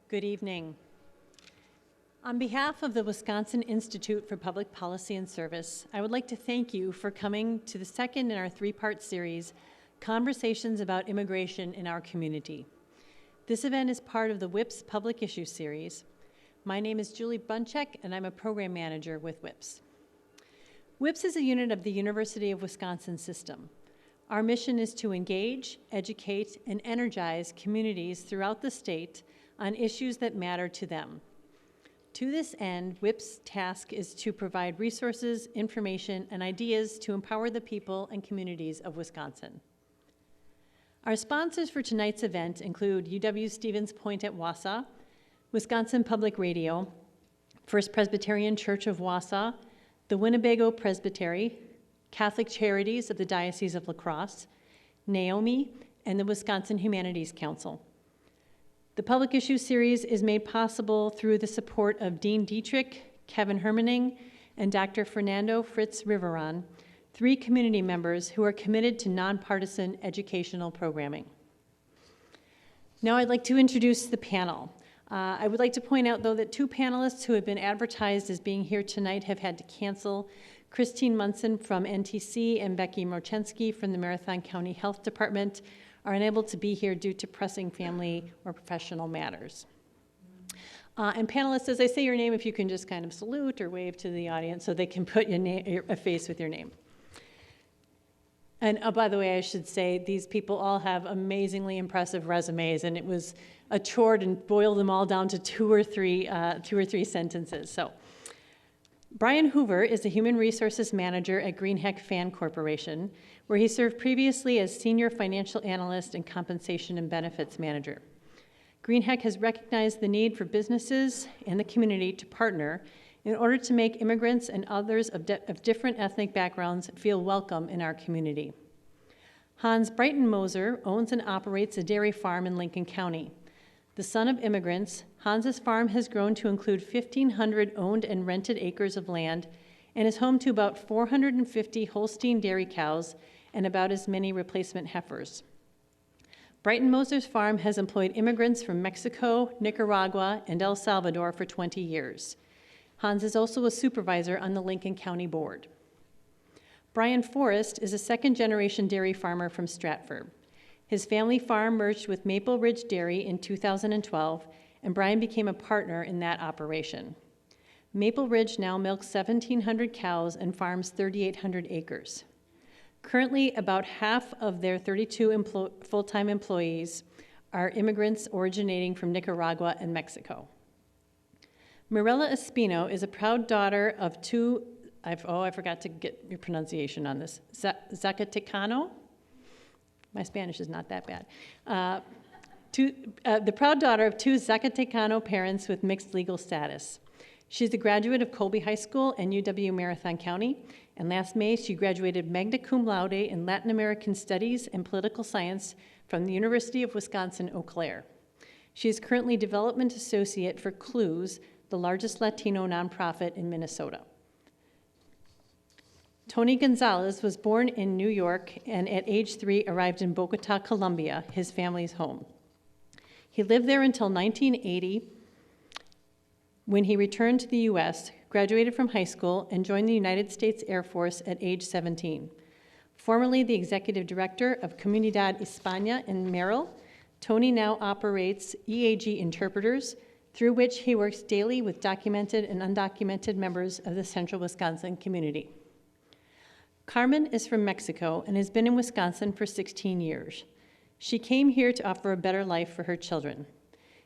Good evening. On behalf of the Wisconsin Institute for Public Policy and Service, I would like to thank you for coming to the second in our three-part series, Conversations about Immigration in Our Community. This event is part of the WIPPS Public Issue Series. My name is Julie Bunchek, and I'm a program manager with WIPPS. WIPPS is a unit of the University of Wisconsin system. Our mission is to engage, educate, and energize communities throughout the state on issues that matter to them. To this end, WIPPS' task is to provide resources, information, and ideas to empower the people and communities of Wisconsin. Our sponsors for tonight's event include UW-Stevens Point at Wausau, Wisconsin Public Radio, First Presbyterian Church of Wausau, the Winnebago Presbytery, Catholic Charities of the Diocese of La Crosse, Naomi, and the Wisconsin Humanities Council. The Public Issue Series is made possible through the support of Dean Dietrich, Kevin Hermaning, and Dr. Fernando Fritz Rivera, three community members who are committed to nonpartisan educational programming. Now I'd like to introduce the panel. I would like to point out, though, that two panelists who have been advertised as being here tonight have had to cancel. Christine Munson from NTC and Becky Morchensky from the Marathon County Health Department are unable to be here due to pressing family or professional matters. And panelists, as I say your name, if you can just kind of salute or wave to the audience so they can put a face with your name. And by the way, I should say these people all have amazingly impressive resumes, and it was a chore to boil them all down to two or three sentences. So, Brian Hoover is the Human Resources Manager at Greenheck Fan Corporation, where he served previously as Senior Financial Analyst and Compensation and Benefits Manager. Greenheck has recognized the need for businesses and the community to partner in order to make immigrants and others of different ethnic backgrounds feel welcome in our community. Hans Breitenmoser owns and operates a dairy farm in Lincoln County. The son of immigrants, Hans's farm has grown to include 1,500 owned and rented acres of land and is home to about 450 Holstein dairy cows and about as many replacement heifers. Breitenmoser's farm has employed immigrants from Mexico, Nicaragua, and El Salvador for 20 years. Hans is also a supervisor on the Lincoln County Board. Brian Forrest is a second-generation dairy farmer from Stratford. His family farm merged with Maple Ridge Dairy in 2012, and Brian became a partner in that operation. Maple Ridge now milks 1,700 cows and farms 3,800 acres. Currently, about half of their 32 full-time employees are immigrants originating from Nicaragua and Mexico. Mirella Espino is a proud daughter of two, I forgot to get your pronunciation on this, Zacatecano? My Spanish is not that bad. The proud daughter of two Zacatecano parents with mixed legal status. She's a graduate of Colby High School and UW Marathon County, and last May she graduated magna cum laude in Latin American Studies and Political Science from the University of Wisconsin-Eau Claire. She is currently Development Associate for Clues, the largest Latino nonprofit in Minnesota. Tony Gonzalez was born in New York and at age 3 arrived in Bogota, Colombia, his family's home. He lived there until 1980 when he returned to the U.S., graduated from high school, and joined the United States Air Force at age 17. Formerly the executive director of Comunidad Hispana in Merrill, Tony now operates EAG interpreters, through which he works daily with documented and undocumented members of the Central Wisconsin community. Carmen is from Mexico and has been in Wisconsin for 16 years. She came here to offer a better life for her children.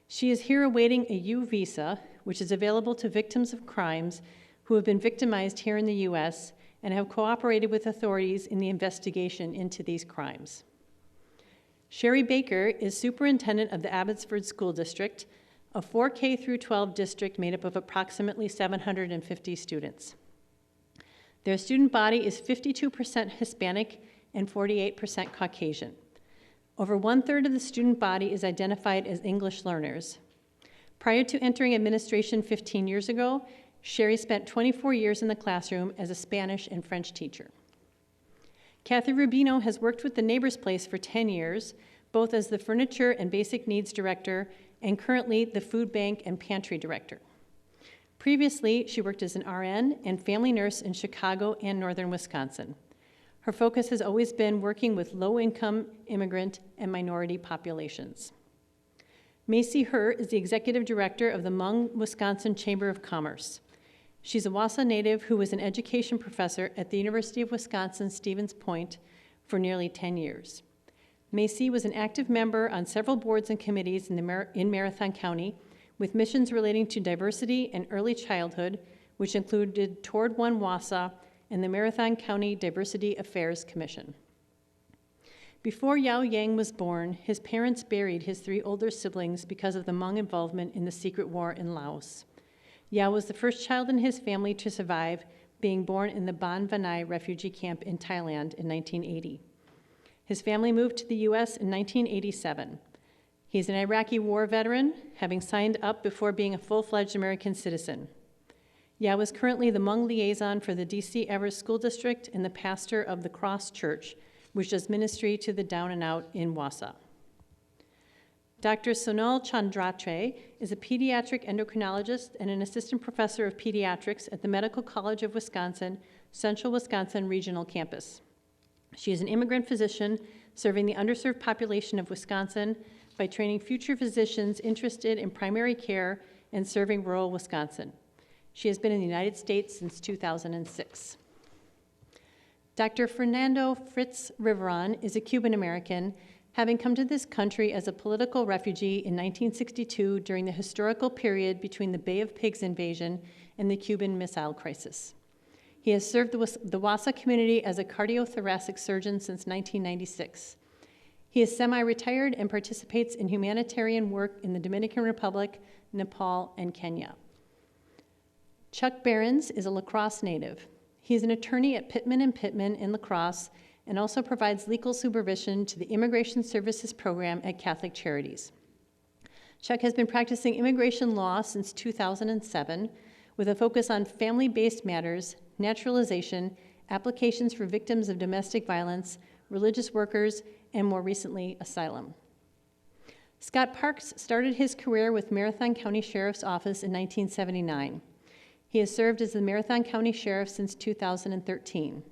She is here awaiting a U visa, which is available to victims of crimes who have been victimized here in the U.S. and have cooperated with authorities in the investigation into these crimes. Sherry Baker is superintendent of the Abbotsford School District, a 4K through 12 district made up of approximately 750 students. Their student body is 52% Hispanic and 48% Caucasian. Over 1/3 of the student body is identified as English learners. Prior to entering administration 15 years ago, Sherry spent 24 years in the classroom as a Spanish and French teacher. Kathy Rubino has worked with the Neighbor's Place for 10 years, both as the Furniture and Basic Needs Director and currently the Food Bank and Pantry Director. Previously, she worked as an RN and family nurse in Chicago and northern Wisconsin. Her focus has always been working with low-income, immigrant, and minority populations. Macy is the Executive Director of the Hmong, Wisconsin Chamber of Commerce. She's a Wausau native who was an education professor at the University of Wisconsin-Stevens Point for nearly 10 years. Macy was an active member on several boards and committees in Marathon County with missions relating to diversity and early childhood, which included Toward One Wausau and the Marathon County Diversity Affairs Commission. Before Yao Yang was born, his parents buried his 3 older siblings because of the Hmong involvement in the secret war in Laos. Yao was the first child in his family to survive, being born in the Ban Vanai refugee camp in Thailand in 1980. His family moved to the U.S. in 1987. He's an Iraqi war veteran, having signed up before being a full-fledged American citizen. Yao is currently the Hmong liaison for the D.C. Everest School District and the pastor of the Cross Church, which does ministry to the down and out in Wausau. Dr. Sonal Chandratre is a pediatric endocrinologist and an assistant professor of pediatrics at the Medical College of Wisconsin, Central Wisconsin Regional Campus. She is an immigrant physician serving the underserved population of Wisconsin by training future physicians interested in primary care and serving rural Wisconsin. She has been in the United States since 2006. Dr. Fernando Fritz Riveron is a Cuban American, having come to this country as a political refugee in 1962 during the historical period between the Bay of Pigs invasion and the Cuban Missile Crisis. He has served the Wausau community as a cardiothoracic surgeon since 1996. He is semi-retired and participates in humanitarian work in the Dominican Republic, Nepal, and Kenya. Chuck Berendes is a La Crosse native. He is an attorney at Pittman & Pittman in La Crosse and also provides legal supervision to the Immigration Services Program at Catholic Charities. Chuck has been practicing immigration law since 2007 with a focus on family-based matters, naturalization, applications for victims of domestic violence, religious workers, and more recently, asylum. Scott Parks started his career with Marathon County Sheriff's Office in 1979. He has served as the Marathon County Sheriff since 2013.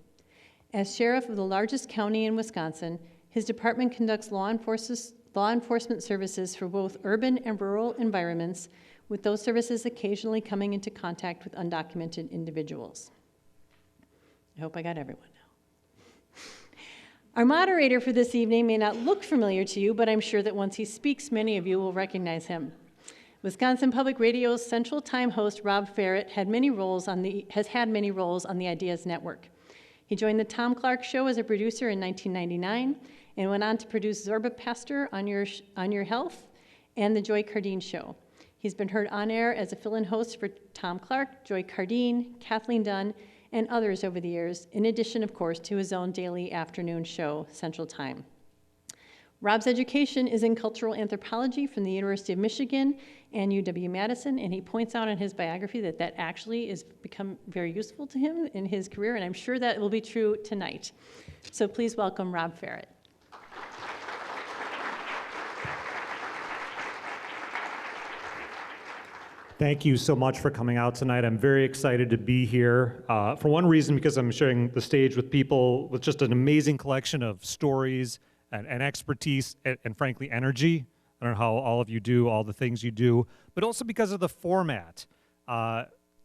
As sheriff of the largest county in Wisconsin, his department conducts law enforcement services for both urban and rural environments, with those services occasionally coming into contact with undocumented individuals. I hope I got everyone now. Our moderator for this evening may not look familiar to you, but I'm sure that once he speaks, many of you will recognize him. Wisconsin Public Radio's Central Time host, Rob Ferrett, has had many roles on the Ideas Network. He joined the Tom Clark Show as a producer in 1999 and went on to produce Zorba Pastor on Your Health and The Joy Cardine Show. He's been heard on air as a fill-in host for Tom Clark, Joy Cardine, Kathleen Dunn, and others over the years, in addition, of course, to his own daily afternoon show, Central Time. Rob's education is in cultural anthropology from the University of Michigan and UW-Madison, and he points out in his biography that actually has become very useful to him in his career, and I'm sure that will be true tonight. So please welcome Rob Ferrett. Thank you so much for coming out tonight. I'm very excited to be here. For one reason, because I'm sharing the stage with people with just an amazing collection of stories and expertise and frankly, energy. I don't know how all of you do all the things you do, but also because of the format.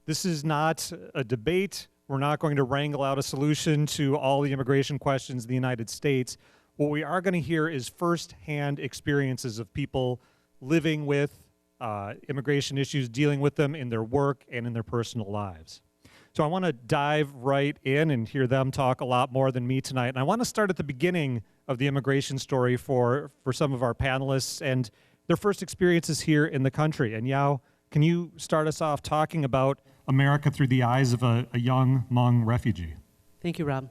This is not a debate. We're not going to wrangle out a solution to all the immigration questions in the United States. What we are going to hear is firsthand experiences of people living with immigration issues, dealing with them in their work and in their personal lives. So I want to dive right in and hear them talk a lot more than me tonight. And I want to start at the beginning of the immigration story for some of our panelists and their first experiences here in the country. And Yao, can you start us off talking about America through the eyes of a young Hmong refugee? Thank you, Rob.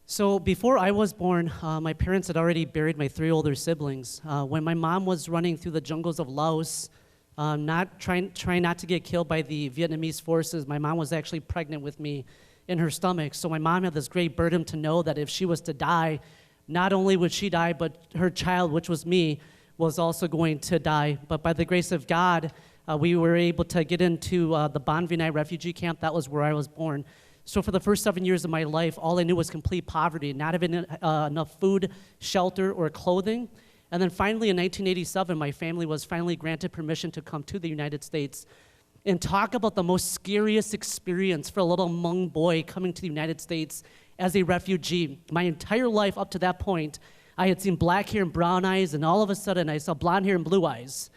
So before I was born, my parents had already buried my 3 older siblings. When my mom was running through the jungles of Laos, trying not to get killed by the Vietnamese forces, my mom was actually pregnant with me in her stomach. So my mom had this great burden to know that if she was to die, not only would she die, but her child, which was me, was also going to die. But by the grace of God, we were able to get into the Bonvinay refugee camp. That was where I was born. So for the first 7 years of my life, all I knew was complete poverty, not having enough food, shelter, or clothing. And then finally in 1987, my family was finally granted permission to come to the United States. And talk about the most scariest experience for a little Hmong boy coming to the United States as a refugee. My entire life up to that point, I had seen black hair and brown eyes, and all of a sudden I saw blonde hair and blue eyes.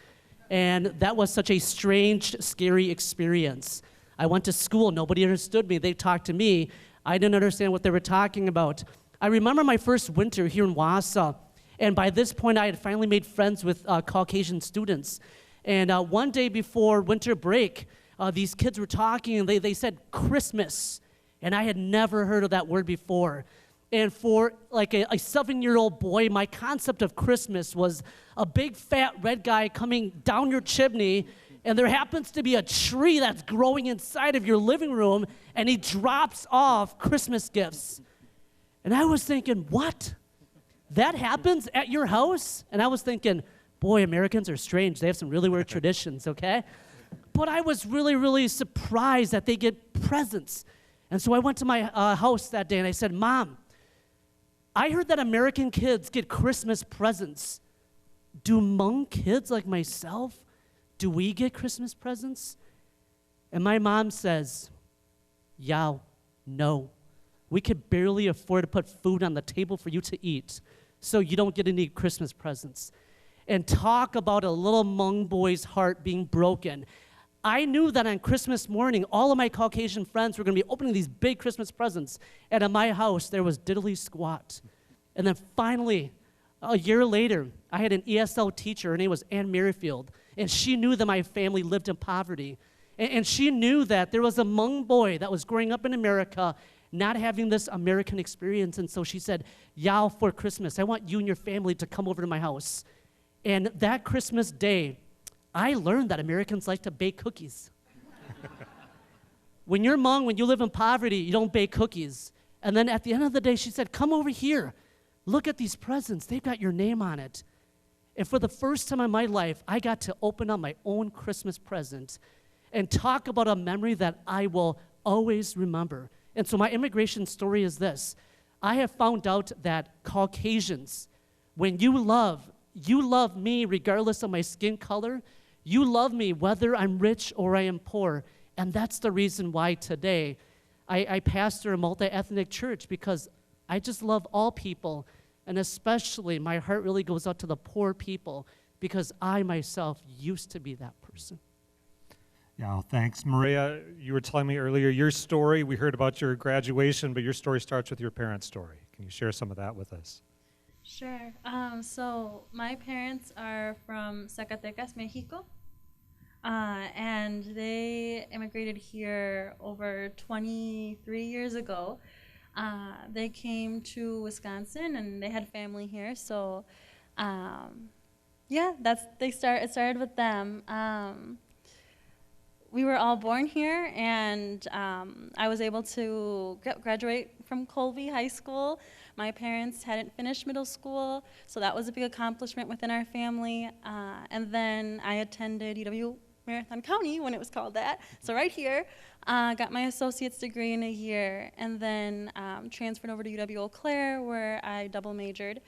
And that was such a strange, scary experience. I went to school, nobody understood me, they talked to me. I didn't understand what they were talking about. I remember my first winter here in Wausau, and by this point I had finally made friends with Caucasian students. And one day before winter break, these kids were talking, and they said Christmas. And I had never heard of that word before. And for like a 7-year-old boy, my concept of Christmas was a big fat red guy coming down your chimney, and there happens to be a tree that's growing inside of your living room, and he drops off Christmas gifts. And I was thinking, what? That happens at your house? And I was thinking, boy, Americans are strange. They have some really weird traditions, okay? But I was really, really surprised that they get presents. And so I went to my house that day and I said, Mom, I heard that American kids get Christmas presents. Do Hmong kids like myself, do we get Christmas presents? And my mom says, Yao, no. We could barely afford to put food on the table for you to eat, so you don't get any Christmas presents. And talk about a little Hmong boy's heart being broken. I knew that on Christmas morning, all of my Caucasian friends were going to be opening these big Christmas presents. And at my house, there was diddly squat. And then finally, a year later, I had an ESL teacher. Her name was Ann Merrifield. And she knew that my family lived in poverty. And she knew that there was a Hmong boy that was growing up in America, not having this American experience. And so she said, Yao, for Christmas, I want you and your family to come over to my house. And that Christmas day, I learned that Americans like to bake cookies. When you're Hmong, when you live in poverty, you don't bake cookies. And then at the end of the day, she said, come over here. Look at these presents. They've got your name on it. And for the first time in my life, I got to open up my own Christmas present and talk about a memory that I will always remember. And so my immigration story is this. I have found out that Caucasians, when you love me regardless of my skin color. You love me whether I'm rich or I am poor. And that's the reason why today I pastor a multi-ethnic church, because I just love all people. And especially my heart really goes out to the poor people, because I myself used to be that person. Yeah, thanks. Maria, you were telling me earlier your story. We heard about your graduation, but your story starts with your parents' story. Can you share some of that with us? Sure. So my parents are from Zacatecas, Mexico, and they immigrated here over 23 years ago. They came to Wisconsin, and they had family here. So, yeah, it started with them. We were all born here, and I was able to graduate from Colby High School. My parents hadn't finished middle school, so that was a big accomplishment within our family. And then I attended UW Marathon County when it was called that, so right here. Got my associate's degree in a year, and then transferred over to UW Eau Claire, where I double majored.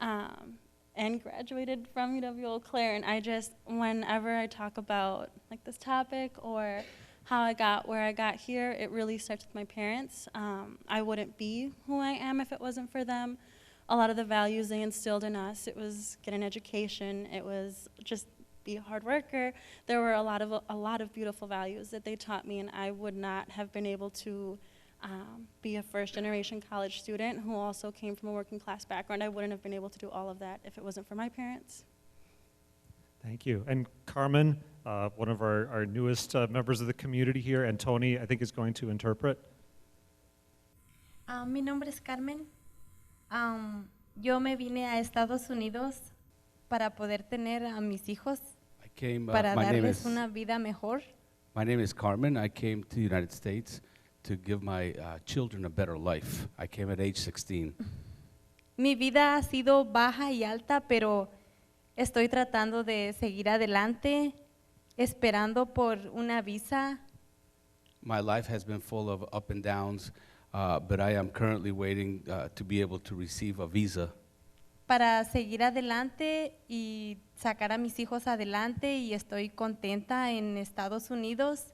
And graduated from UW Eau Claire, and I just, whenever I talk about like this topic or how I got where I got here, it really starts with my parents. I wouldn't be who I am if it wasn't for them. A lot of the values they instilled in us, it was get an education, it was just be a hard worker. There were a lot of beautiful values that they taught me, and I would not have been able to be a first-generation college student who also came from a working-class background. I wouldn't have been able to do all of that if it wasn't for my parents. Thank you. And Carmen, one of our newest members of the community here, and Tony, I think, is going to interpret. Mi nombre es Carmen. Yo me vine a Estados Unidos para poder tener a mis hijos, para darles una vida mejor. My name is Carmen. I came to the United States to give my children a better life. I came at age 16. Mi vida ha sido baja y alta, pero Estoy tratando de seguir adelante, esperando por una visa. My life has been full of up and downs, but I am currently waiting to be able to receive a visa Para seguir adelante y sacar a mis hijos adelante, y estoy contenta en Estados Unidos.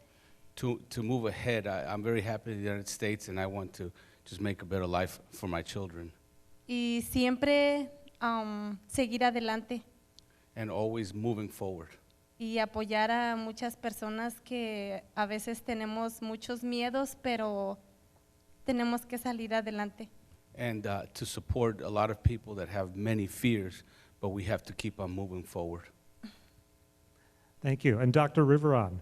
to move ahead. I'm very happy in the United States, and I want to just make a better life for my children. Y siempre seguir adelante And always moving forward. y apoyar a muchas personas que a veces tenemos muchos miedos, pero tenemos que salir adelante. And to support a lot of people that have many fears, but we have to keep on moving forward. Thank you. And Dr. Rivera,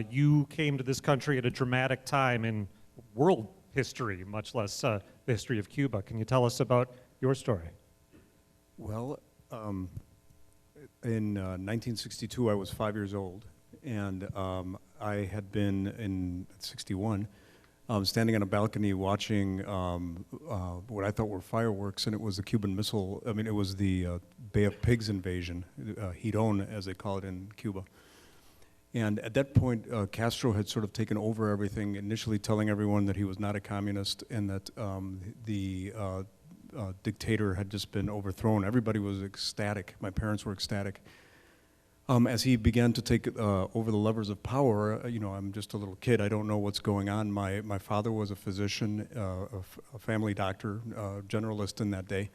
you came to this country at a dramatic time in world history, much less the history of Cuba. Can you tell us about your story? Well, in 1962, I was 5 years old, and I had been in 61, standing on a balcony watching what I thought were fireworks, and it was the Cuban Missile, I mean, it was the Bay of Pigs invasion, Hidon, as they call it in Cuba. And at that point, Castro had sort of taken over everything, initially telling everyone that he was not a communist and that the dictator had just been overthrown. Everybody was ecstatic. My parents were ecstatic. As he began to take over the levers of power, you know, I'm just a little kid. I don't know what's going on. My father was a physician, a family doctor, generalist in that day.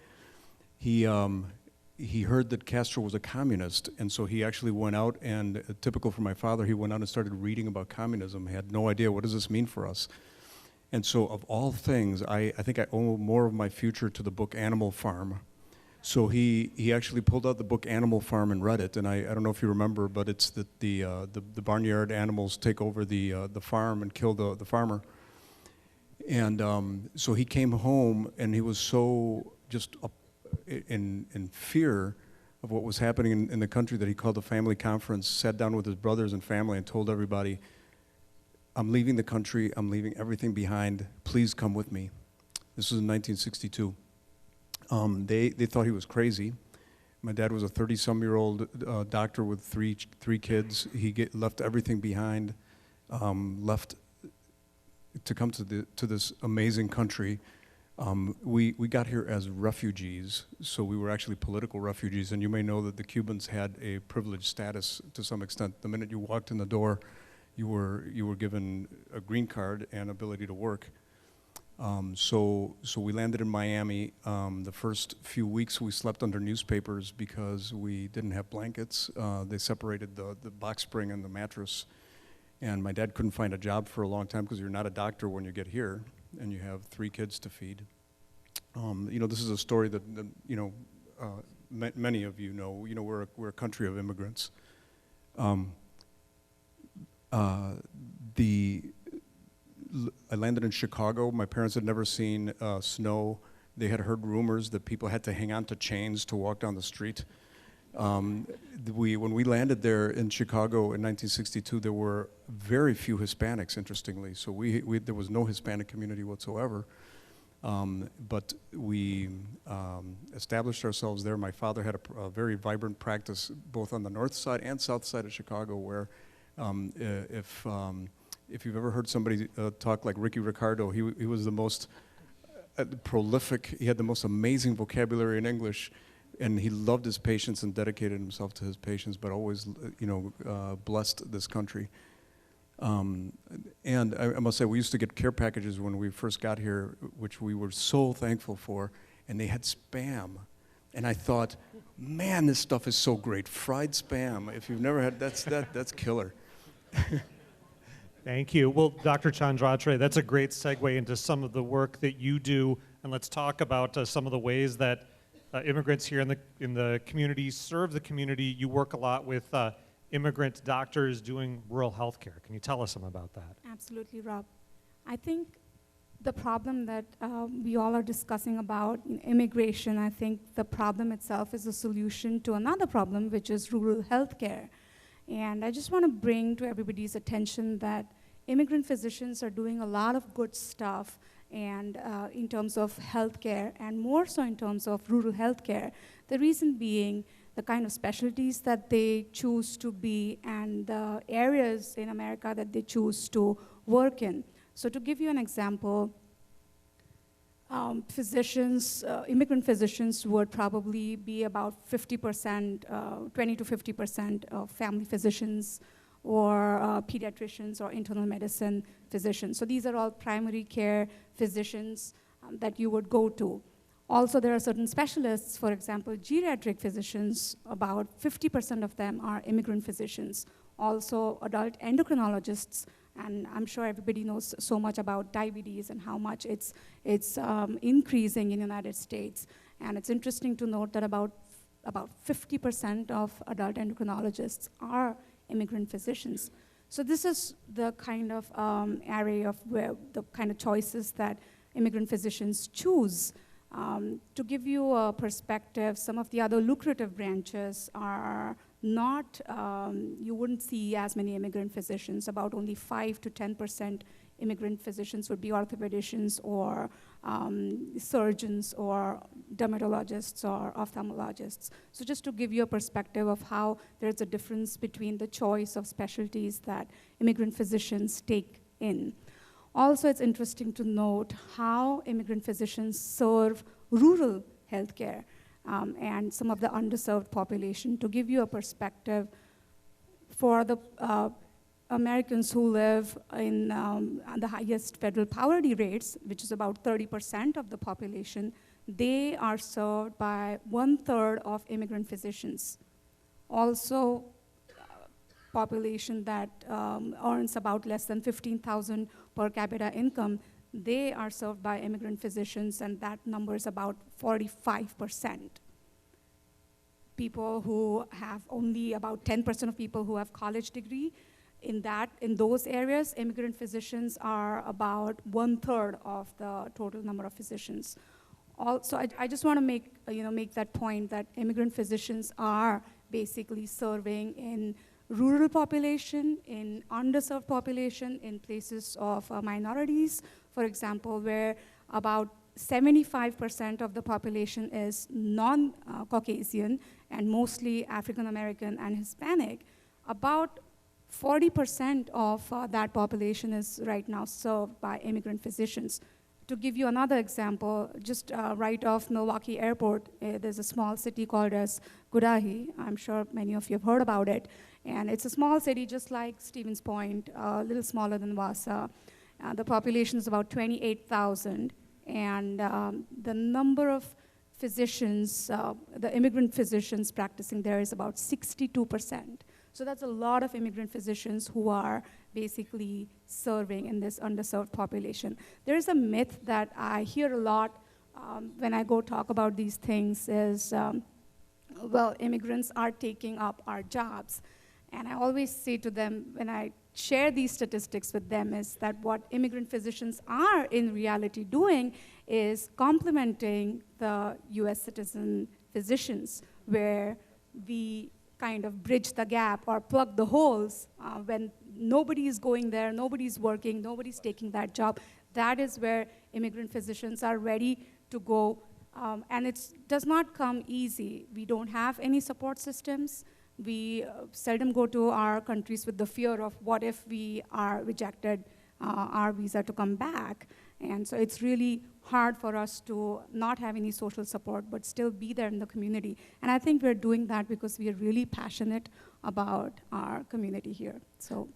He heard that Castro was a communist, and so he actually went out and, typical for my father, he went out and started reading about communism. He had no idea, what does this mean for us? And so of all things, I think I owe more of my future to the book Animal Farm. So he actually pulled out the book Animal Farm and read it, and I don't know if you remember, but it's that the barnyard animals take over the farm and kill the farmer. And so he came home, and he was so just in fear of what was happening in the country that he called a family conference, sat down with his brothers and family and told everybody, I'm leaving the country, I'm leaving everything behind, please come with me. This was in 1962. They thought he was crazy. My dad was a 30-some-year-old doctor with three kids. He left everything behind, left to come to this amazing country. We got here as refugees, so we were actually political refugees, and you may know that the Cubans had a privileged status to some extent. The minute you walked in the door, you were given a green card and ability to work. So we landed in Miami. The first few weeks we slept under newspapers because we didn't have blankets. They separated the box spring and the mattress. And my dad couldn't find a job for a long time because you're not a doctor when you get here and you have 3 kids to feed. You know, this is a story that you know, many of you know. You know, we're a country of immigrants. I landed in Chicago. My parents had never seen snow. They had heard rumors that people had to hang on to chains to walk down the street. When we landed there in Chicago in 1962, there were very few Hispanics, interestingly. So there was no Hispanic community whatsoever. But we established ourselves there. My father had a very vibrant practice both on the north side and south side of Chicago, where if you've ever heard somebody talk like Ricky Ricardo, he was the most prolific. He had the most amazing vocabulary in English, and he loved his patients and dedicated himself to his patients, but always, you know, blessed this country. And I must say, we used to get care packages when we first got here, which we were so thankful for, and they had Spam. And I thought, man, this stuff is so great. Fried Spam, if you've never had, that's killer. Thank you. Well, Dr. Chandratre, that's a great segue into some of the work that you do, and let's talk about some of the ways that immigrants here in the community serve the community. You work a lot with immigrant doctors doing rural health care. Can you tell us some about that? Absolutely, Rob. I think the problem that we all are discussing about immigration, I think the problem itself is a solution to another problem, which is rural health care. And I just want to bring to everybody's attention that immigrant physicians are doing a lot of good stuff and in terms of healthcare, and more so in terms of rural healthcare. The reason being the kind of specialties that they choose to be, and the areas in America that they choose to work in. So to give you an example, immigrant physicians would probably be about 50%, 20 to 50% of family physicians, or pediatricians or internal medicine physicians. So these are all primary care physicians that you would go to. Also, there are certain specialists, for example, geriatric physicians, about 50% of them are immigrant physicians. Also, adult endocrinologists, and I'm sure everybody knows so much about diabetes and how much it's increasing in the United States. And it's interesting to note that about 50% of adult endocrinologists are immigrant physicians. So this is the kind of array of the kind of choices that immigrant physicians choose. To give you a perspective, some of the other lucrative branches are not, you wouldn't see as many immigrant physicians. About only 5 to 10% immigrant physicians would be orthopedicians or surgeons or dermatologists or ophthalmologists. So just to give you a perspective of how there's a difference between the choice of specialties that immigrant physicians take in. Also, it's interesting to note how immigrant physicians serve rural healthcare and some of the underserved population. To give you a perspective, for the Americans who live in the highest federal poverty rates, which is about 30% of the population, they are served by 1/3 of immigrant physicians. Also, population that earns about less than 15,000 per capita income, they are served by immigrant physicians, and that number is about 45%. People who have only about 10% of people who have college degree, in those areas, immigrant physicians are about 1/3 of the total number of physicians. Also, I just want to make that point that immigrant physicians are basically serving in rural population, in underserved population, in places of minorities, for example, where about 75% of the population is non-Caucasian and mostly African American and Hispanic. About 40% of that population is right now served by immigrant physicians. To give you another example, just right off Milwaukee Airport, there's a small city called as Cudahy. I'm sure many of you have heard about it. And it's a small city just like Stevens Point, a little smaller than Wausau. The population is about 28,000. And the number of physicians, the immigrant physicians practicing there is about 62%. So that's a lot of immigrant physicians who are basically serving in this underserved population. There is a myth that I hear a lot when I go talk about these things is, well, immigrants are taking up our jobs. And I always say to them, when I share these statistics with them, is that what immigrant physicians are in reality doing is complementing the US citizen physicians, where we kind of bridge the gap or plug the holes when nobody is going there, nobody's working, nobody's taking that job. That is where immigrant physicians are ready to go. And it does not come easy. We don't have any support systems. We seldom go to our countries with the fear of what if we are rejected our visa to come back. And so it's really hard for us to not have any social support, but still be there in the community. And I think we're doing that because we are really passionate about our community here. So,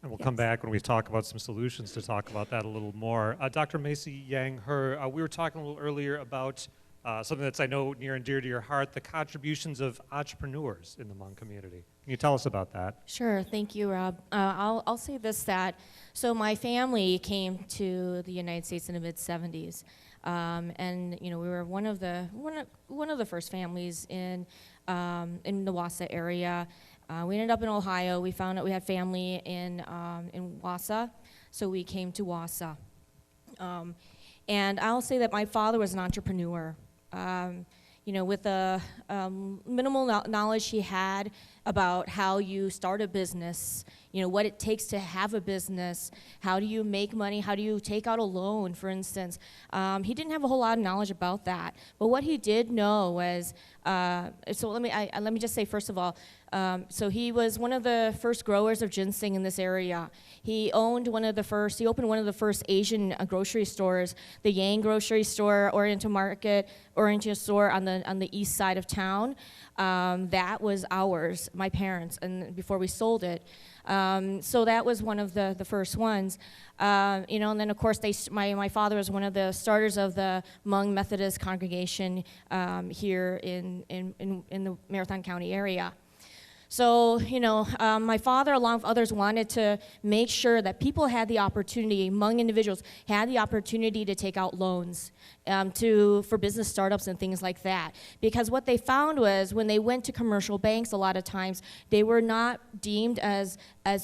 and we'll come back when we talk about some solutions to talk about that a little more. Dr. Macy Yang He, we were talking a little earlier about something that's I know near and dear to your heart, the contributions of entrepreneurs in the Hmong community. Can you tell us about that? Sure, thank you, Rob. I'll say this, that so my family came to the United States in the mid-70s, and we were one of the first families in the Wausau area. We ended up in Ohio. We found out we had family in Wausau, so we came to Wausau. And I'll say that my father was an entrepreneur. with the minimal knowledge he had about how you start a business, what it takes to have a business, how do you make money, how do you take out a loan, for instance. He didn't have a whole lot of knowledge about that. But what he did know was, so let me just say, first of all, so he was one of the first growers of ginseng in this area. He opened one of the first Asian grocery stores, the Yang grocery store, Oriental store on the east side of town. That was ours, my parents, and before we sold it. So that was one of the first ones. And then of course my father was one of the starters of the Hmong Methodist congregation here in the Marathon County area. So, my father, along with others, wanted to make sure that people had the opportunity, Hmong individuals had the opportunity to take out loans for business startups and things like that. Because what they found was when they went to commercial banks, a lot of times, they were not deemed as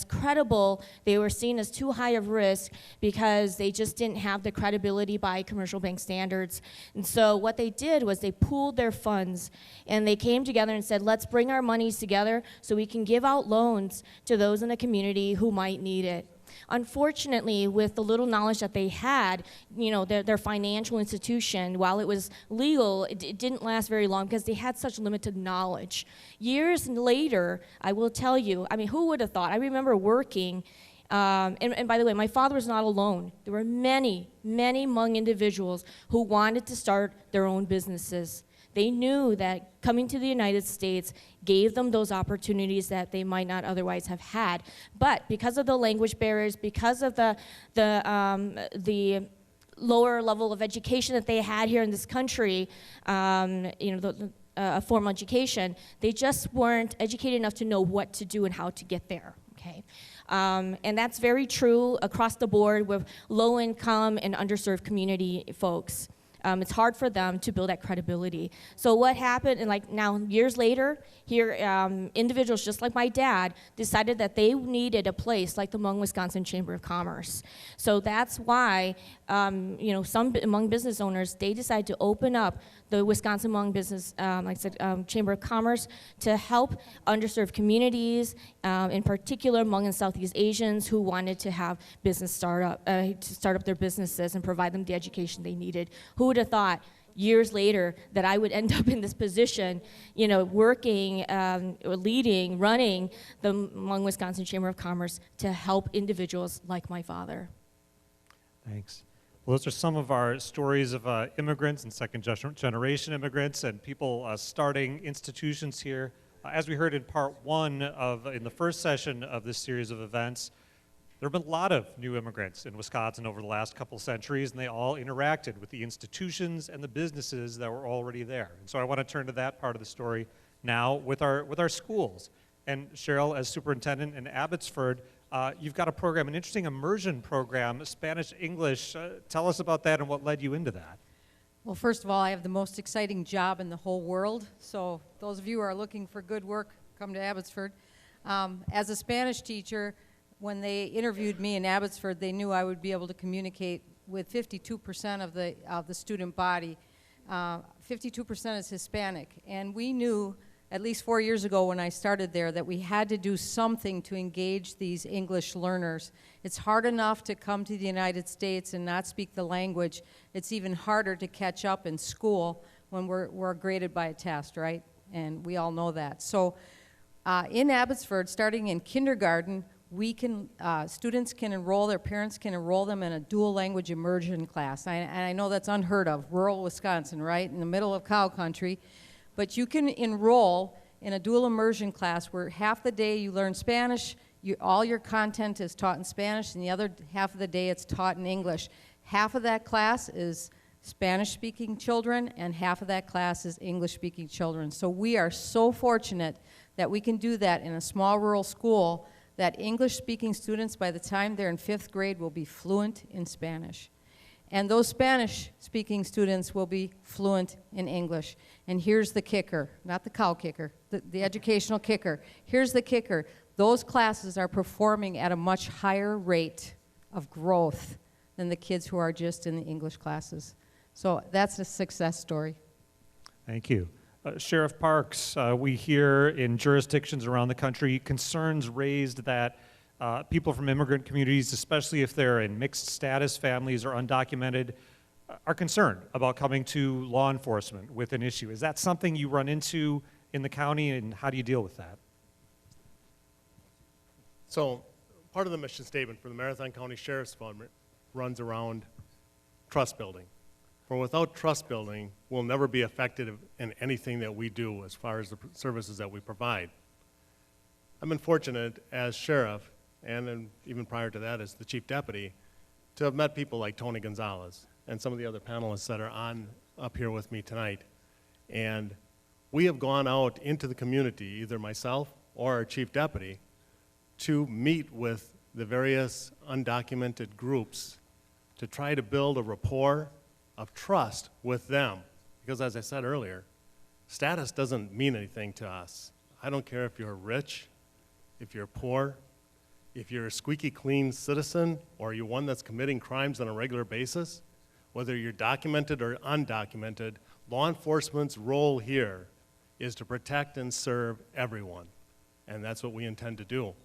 credible. They were seen as too high of risk because they just didn't have the credibility by commercial bank standards. And so what they did was they pooled their funds and they came together and said, let's bring our monies together so we can give out loans to those in the community who might need it. Unfortunately, with the little knowledge that they had, their financial institution, while it was legal, it didn't last very long because they had such limited knowledge. Years later, I will tell you, who would have thought? I remember working, and by the way, my father was not alone. There were many, many Hmong individuals who wanted to start their own businesses. They knew that coming to the United States gave them those opportunities that they might not otherwise have had. But because of the language barriers, because of the lower level of education that they had here in this country, formal education, they just weren't educated enough to know what to do and how to get there. Okay. And that's very true across the board with low income and underserved community folks. It's hard for them to build that credibility. So what happened, and now years later, here individuals just like my dad decided that they needed a place like the Hmong Wisconsin Chamber of Commerce. So that's why, some Hmong business owners, they decided to open up the Wisconsin Hmong Business, Chamber of Commerce to help underserved communities, in particular Hmong and Southeast Asians who wanted to have to start up their businesses and provide them the education they needed. Who would have thought years later that I would end up in this position, working, running the Hmong Wisconsin Chamber of Commerce to help individuals like my father. Thanks. Well, those are some of our stories of immigrants and second-generation immigrants and people starting institutions here. As we heard in part one in the first session of this series of events, there have been a lot of new immigrants in Wisconsin over the last couple centuries, and they all interacted with the institutions and the businesses that were already there. And so I want to turn to that part of the story now with our schools. And Cheryl, as superintendent in Abbotsford, you've got a program, an interesting immersion program, Spanish-English. Tell us about that and what led you into that. Well, first of all, I have the most exciting job in the whole world. So those of you who are looking for good work, come to Abbotsford. As a Spanish teacher, when they interviewed me in Abbotsford, they knew I would be able to communicate with 52% of the student body. 52% is Hispanic. And we knew, at least 4 years ago when I started there, that we had to do something to engage these English learners. It's hard enough to come to the United States and not speak the language. It's even harder to catch up in school when we're graded by a test, right? And we all know that. So in Abbotsford, starting in kindergarten, students can enroll, their parents can enroll them in a dual language immersion class. And I know that's unheard of, rural Wisconsin, right? In the middle of cow country. But you can enroll in a dual immersion class where half the day you learn Spanish, all your content is taught in Spanish, and the other half of the day it's taught in English. Half of that class is Spanish-speaking children, and half of that class is English-speaking children. So we are so fortunate that we can do that in a small rural school, that English-speaking students, by the time they're in 5th grade, will be fluent in Spanish. And those Spanish-speaking students will be fluent in English. And here's the kicker, not the cow kicker, the educational kicker. Here's the kicker. Those classes are performing at a much higher rate of growth than the kids who are just in the English classes. So that's a success story. Thank you. Sheriff Parks, we hear in jurisdictions around the country concerns raised that people from immigrant communities, especially if they're in mixed status families or undocumented, are concerned about coming to law enforcement with an issue. Is that something you run into in the county, and how do you deal with that? So part of the mission statement for the Marathon County Sheriff's Department runs around trust building. For without trust building, we'll never be effective in anything that we do as far as the services that we provide. I've been fortunate as sheriff, and then even prior to that as the chief deputy, to have met people like Tony Gonzalez and some of the other panelists that are on up here with me tonight. And we have gone out into the community, either myself or our chief deputy, to meet with the various undocumented groups to try to build a rapport of trust with them. Because as I said earlier, status doesn't mean anything to us. I don't care if you're rich, if you're poor, if you're a squeaky clean citizen, or you're one that's committing crimes on a regular basis, whether you're documented or undocumented, law enforcement's role here is to protect and serve everyone. And that's what we intend to do.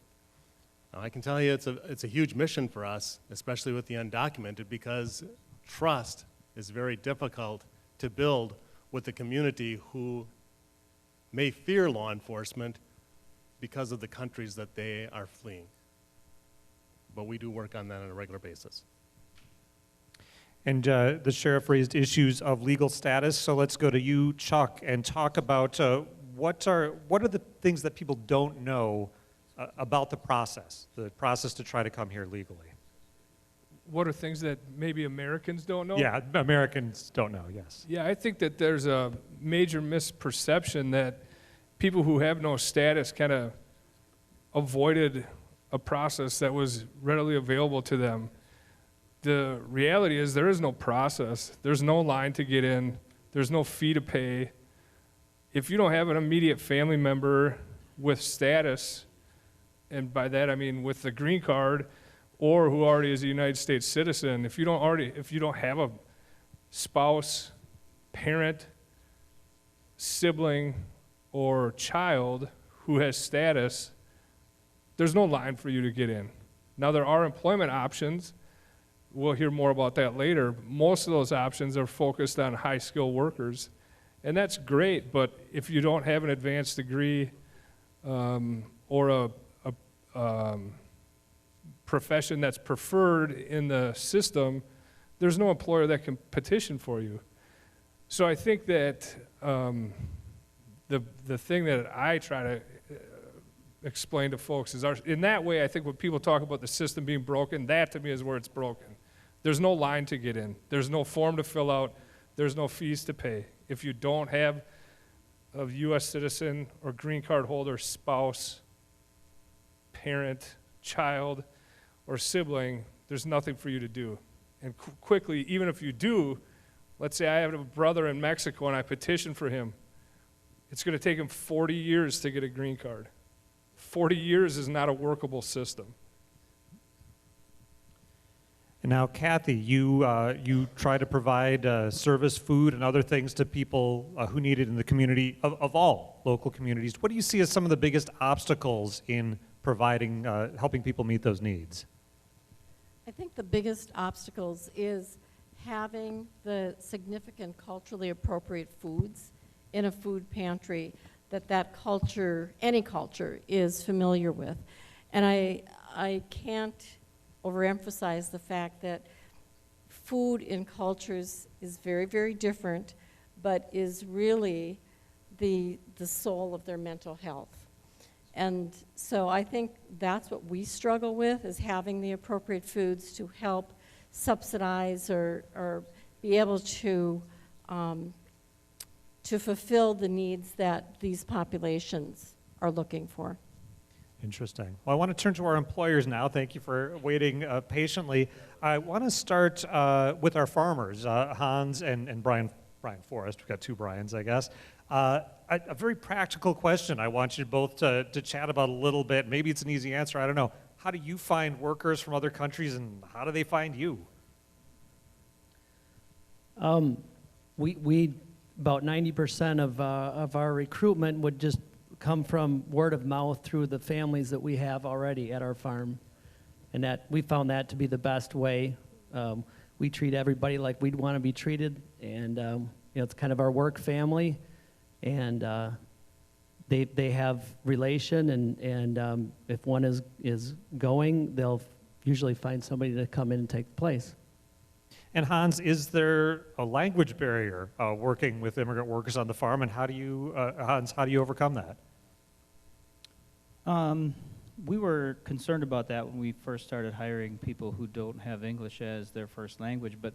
Now, I can tell you it's a huge mission for us, especially with the undocumented, because trust is very difficult to build with the community who may fear law enforcement because of the countries that they are fleeing. But we do work on that on a regular basis. And the sheriff raised issues of legal status, so let's go to you, Chuck, and talk about what are the things that people don't know about the process to try to come here legally. What are things that maybe Americans don't know? Yeah, Americans don't know, yes. Yeah, I think that there's a major misperception that people who have no status kind of avoided a process that was readily available to them. The reality is there is no process. There's no line to get in. There's no fee to pay. If you don't have an immediate family member with status, and by that I mean with the green card, or who already is a United States citizen, if you don't have a spouse, parent, sibling, or child who has status, there's no line for you to get in. Now there are employment options. We'll hear more about that later. Most of those options are focused on high-skilled workers, and that's great, but if you don't have an advanced degree or a profession that's preferred in the system, there's no employer that can petition for you. So I think that the thing that I try to explain to folks is, in that way, I think when people talk about the system being broken, that to me is where it's broken. There's no line to get in. There's no form to fill out. There's no fees to pay. If you don't have a U.S. citizen or green card holder, spouse, parent, child, or sibling, there's nothing for you to do. And quickly, even if you do, let's say I have a brother in Mexico and I petition for him, it's going to take him 40 years to get a green card. 40 years is not a workable system. And now, Kathy, you try to provide service, food, and other things to people who need it in the community of all local communities. What do you see as some of the biggest obstacles in providing, helping people meet those needs? I think the biggest obstacles is having the significant culturally appropriate foods in a food pantry that culture, any culture, is familiar with. And I can't overemphasize the fact that food in cultures is very, very different, but is really the soul of their mental health. And so I think that's what we struggle with, is having the appropriate foods to help subsidize or be able to fulfill the needs that these populations are looking for. Interesting. Well, I want to turn to our employers now. Thank you for waiting patiently. I want to start with our farmers, Hans and Brian Forrest. We've got two Brians, I guess. A very practical question I want you both to chat about a little bit. Maybe it's an easy answer, I don't know. How do you find workers from other countries, and how do they find you? We about 90% of our recruitment would just come from word of mouth through the families that we have already at our farm. And that we found that to be the best way. We treat everybody like we'd want to be treated, and you know, it's kind of our work family, and they have relation, and if one is going, they'll usually find somebody to come in and take the place. And Hans, is there a language barrier working with immigrant workers on the farm, and how do you, Hans, how do you overcome that? We were concerned about that when we first started hiring people who don't have English as their first language, but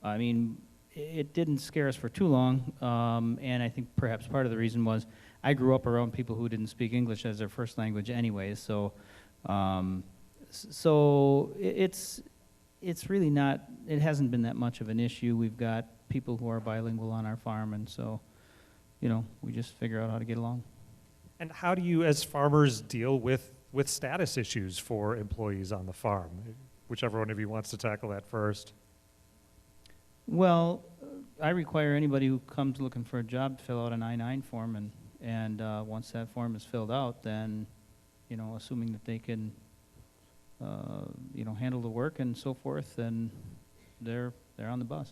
I mean, it didn't scare us for too long, and I think perhaps part of the reason was I grew up around people who didn't speak English as their first language anyways, so it's really not, it hasn't been that much of an issue. We've got people who are bilingual on our farm, and so, you know, we just figure out how to get along. And how do you, as farmers, deal with status issues for employees on the farm? Whichever one of you wants to tackle that first. Well, I require anybody who comes looking for a job to fill out an I-9 form, and once that form is filled out, then, you know, assuming that they can, you know, handle the work and so forth, then they're on the bus.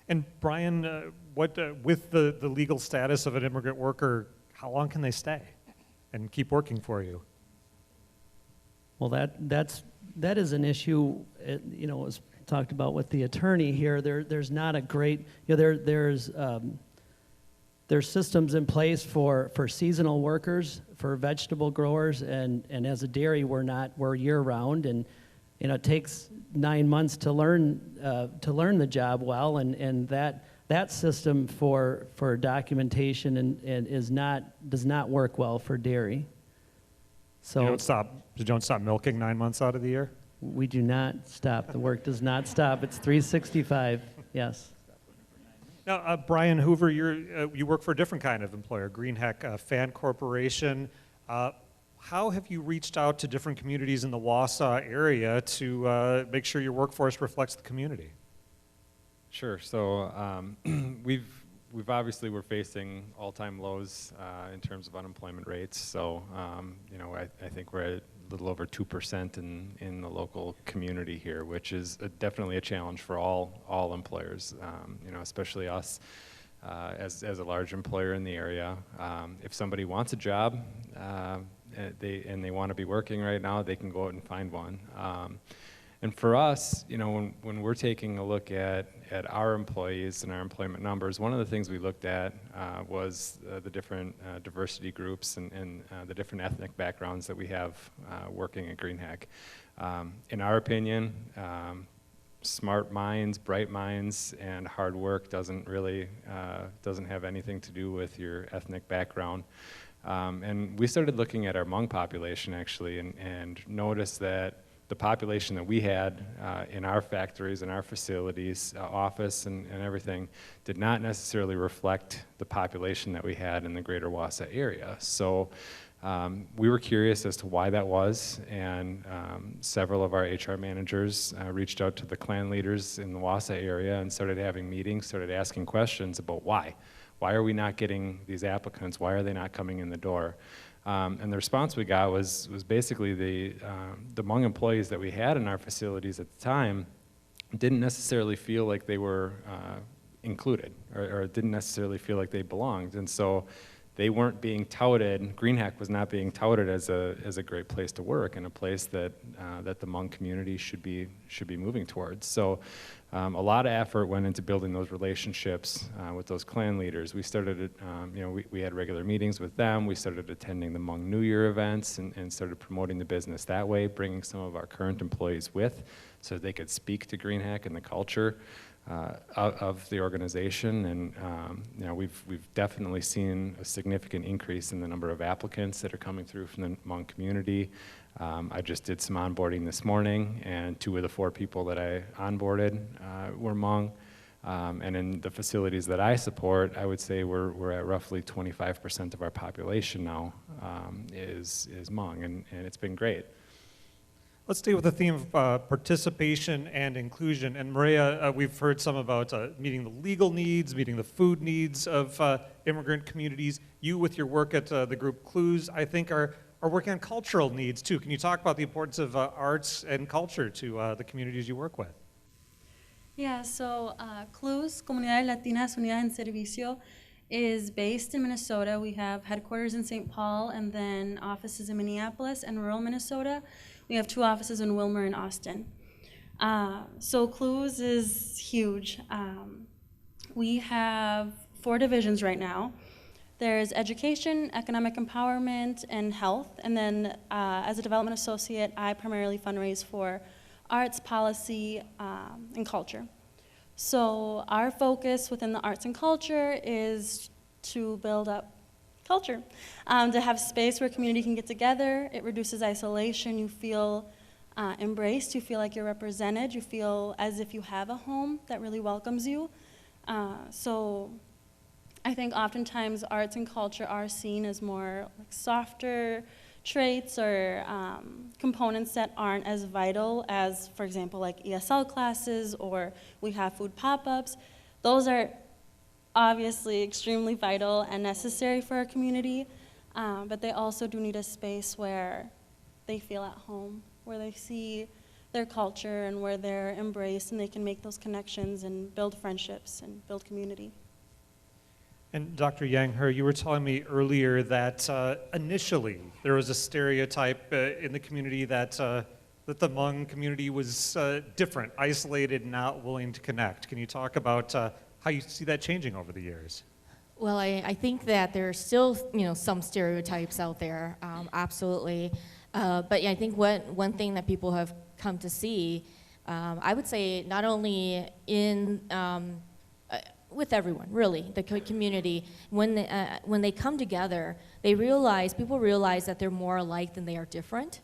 And Brian, what with the legal status of an immigrant worker, how long can they stay and keep working for you? Well, that is an issue. You know, it was talked about with the attorney here. There's not a great, you know, there's systems in place for seasonal workers, for vegetable growers, and as a dairy, we're year round, and you know, it takes 9 months to learn the job well, and that system for documentation and does not work well for dairy. So you don't stop milking 9 months out of the year? We do not stop. The work does not stop. It's 365. Yes. Now, Brian Hoover, you work for a different kind of employer, Greenheck Fan Corporation. How have you reached out to different communities in the Wausau area to make sure your workforce reflects the community? Sure. So we've obviously we're facing all-time lows in terms of unemployment rates. So you know, I think we're at a little over 2% in the local community here, which is definitely a challenge for all employers. You know, especially us as a large employer in the area. If somebody wants a job and they want to be working right now, they can go out and find one. And for us, you know, when we're taking a look at our employees and our employment numbers, one of the things we looked at was the different diversity groups and the different ethnic backgrounds that we have working at Greenheck. In our opinion, smart minds, bright minds, and hard work doesn't have anything to do with your ethnic background. And we started looking at our Hmong population actually, and noticed that the population that we had in our factories and our facilities, office and everything, did not necessarily reflect the population that we had in the greater Wausau area. So we were curious as to why that was, and several of our HR managers reached out to the clan leaders in the Wausau area and started having meetings, started asking questions about why. Why are we not getting these applicants? Why are they not coming in the door? And the response we got was basically the Hmong employees that we had in our facilities at the time didn't necessarily feel like they were included, or didn't necessarily feel like they belonged. And so they weren't being touted, Greenheck was not being touted as a great place to work, and a place that the Hmong community should be moving towards. So a lot of effort went into building those relationships with those clan leaders. We started, you know, we had regular meetings with them. We started attending the Hmong New Year events and started promoting the business that way, bringing some of our current employees with so they could speak to Greenheck and the culture of the organization. And you know, we've definitely seen a significant increase in the number of applicants that are coming through from the Hmong community. I just did some onboarding this morning, and 2 of the 4 people that I onboarded were Hmong. And in the facilities that I support, I would say we're at roughly 25% of our population now is Hmong, and it's been great. Let's stay with the theme of participation and inclusion. And Maria, we've heard some about meeting the legal needs, meeting the food needs of immigrant communities. You, with your work at the group Clues, I think are working on cultural needs too. Can you talk about the importance of arts and culture to the communities you work with? Yeah, so Clues, Comunidades Latinas Unidas en Servicio, is based in Minnesota. We have headquarters in St. Paul and then offices in Minneapolis and rural Minnesota. We have 2 offices in Wilmer and Austin. So Clues is huge. We have 4 divisions right now. There's education, economic empowerment, and health. And then as a development associate, I primarily fundraise for arts, policy, and culture. So our focus within the arts and culture is to build up culture, to have space where community can get together. It reduces isolation. You feel embraced. You feel like you're represented. You feel as if you have a home that really welcomes you. So I think oftentimes arts and culture are seen as more like softer traits or components that aren't as vital as, for example, like ESL classes, or we have food pop-ups. Those are obviously extremely vital and necessary for our community, but they also do need a space where they feel at home, where they see their culture and where they're embraced and they can make those connections and build friendships and build community. And Dr. Yang-Her, you were telling me earlier that initially there was a stereotype in the community that the Hmong community was different, isolated, not willing to connect. Can you talk about how you see that changing over the years? Well, I think that there are still, some stereotypes out there, absolutely. But yeah, I think one thing that people have come to see, I would say not only in, with everyone, really, the community, when they come together, people realize that they're more alike than they are different.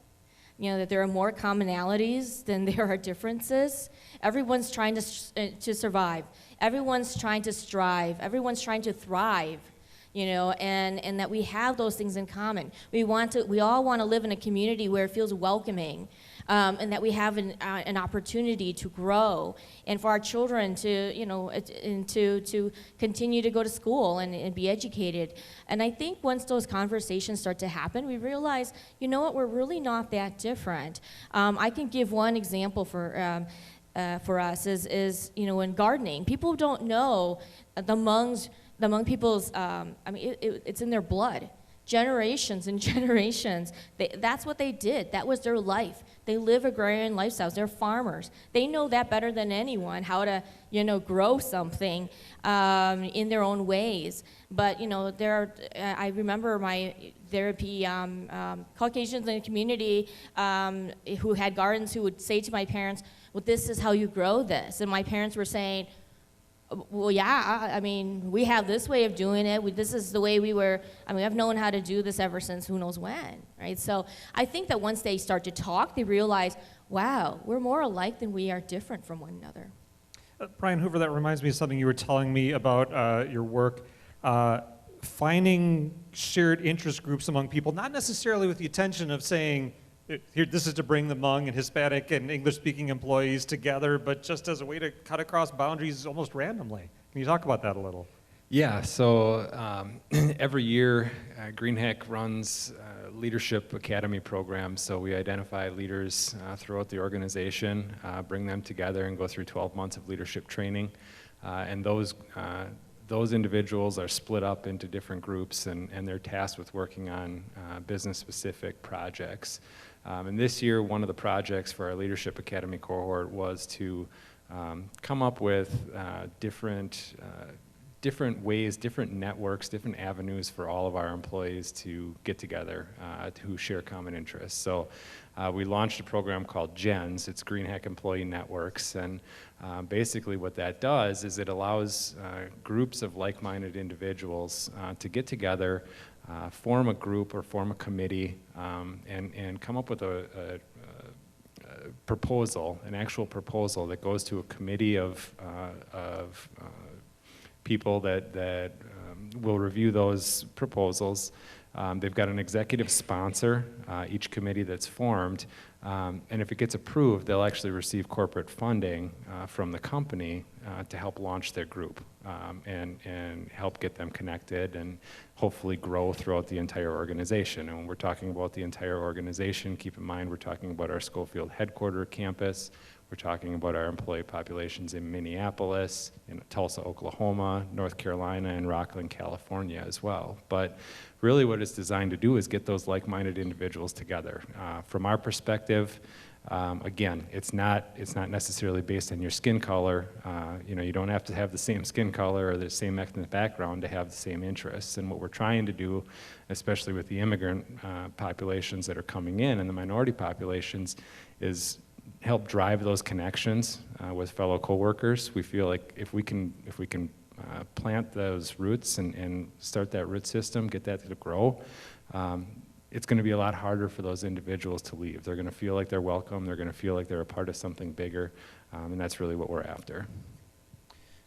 That there are more commonalities than there are differences. Everyone's trying to survive. Everyone's trying to strive. Everyone's trying to thrive, and that we have those things in common. We all want to live in a community where it feels welcoming, and that we have an opportunity to grow, and for our children to continue to go to school and be educated. And I think once those conversations start to happen, we realize, we're really not that different. I can give one example for us is in gardening. People don't know the Hmong people's, it's in their blood. Generations and generations, that's what they did. That was their life. They live agrarian lifestyles. They're farmers. They know that better than anyone, how to, grow something in their own ways. But, I remember my therapy, Caucasians in the community who had gardens who would say to my parents, well, this is how you grow this. And my parents were saying, well, yeah, we have this way of doing it. This is the way I've known how to do this ever since who knows when, right? So I think that once they start to talk, they realize, wow, we're more alike than we are different from one another. Brian Hoover, that reminds me of something you were telling me about your work, finding shared interest groups among people, not necessarily with the intention of saying, here, this is to bring the Hmong and Hispanic and English-speaking employees together, but just as a way to cut across boundaries almost randomly. Can you talk about that a little? Yeah, so every year Greenhack runs Leadership Academy programs, so we identify leaders throughout the organization, bring them together and go through 12 months of leadership training, and those individuals are split up into different groups and they're tasked with working on business-specific projects. And this year, one of the projects for our Leadership Academy cohort was to come up with different ways, different networks, different avenues for all of our employees to get together who share common interests. So we launched a program called GENS, it's Greenhack Employee Networks, and basically what that does is it allows groups of like-minded individuals to get together, form a group or form a committee, and come up with a proposal, an actual proposal that goes to a committee of people that will review those proposals, They've got an executive sponsor, each committee that's formed, and if it gets approved, they'll actually receive corporate funding from the company to help launch their group and help get them connected and hopefully grow throughout the entire organization. And when we're talking about the entire organization, keep in mind we're talking about our Schofield headquarter campus. We're talking about our employee populations in Minneapolis, in Tulsa, Oklahoma, North Carolina, and Rockland, California as well. But really what it's designed to do is get those like-minded individuals together. From our perspective, again, it's not necessarily based on your skin color. You don't have to have the same skin color or the same ethnic background to have the same interests. And what we're trying to do, especially with the immigrant populations that are coming in and the minority populations, is help drive those connections with fellow coworkers. We feel like if we can plant those roots and start that root system, get that to grow, it's going to be a lot harder for those individuals to leave. They're going to feel like they're welcome. They're going to feel like they're a part of something bigger, and that's really what we're after.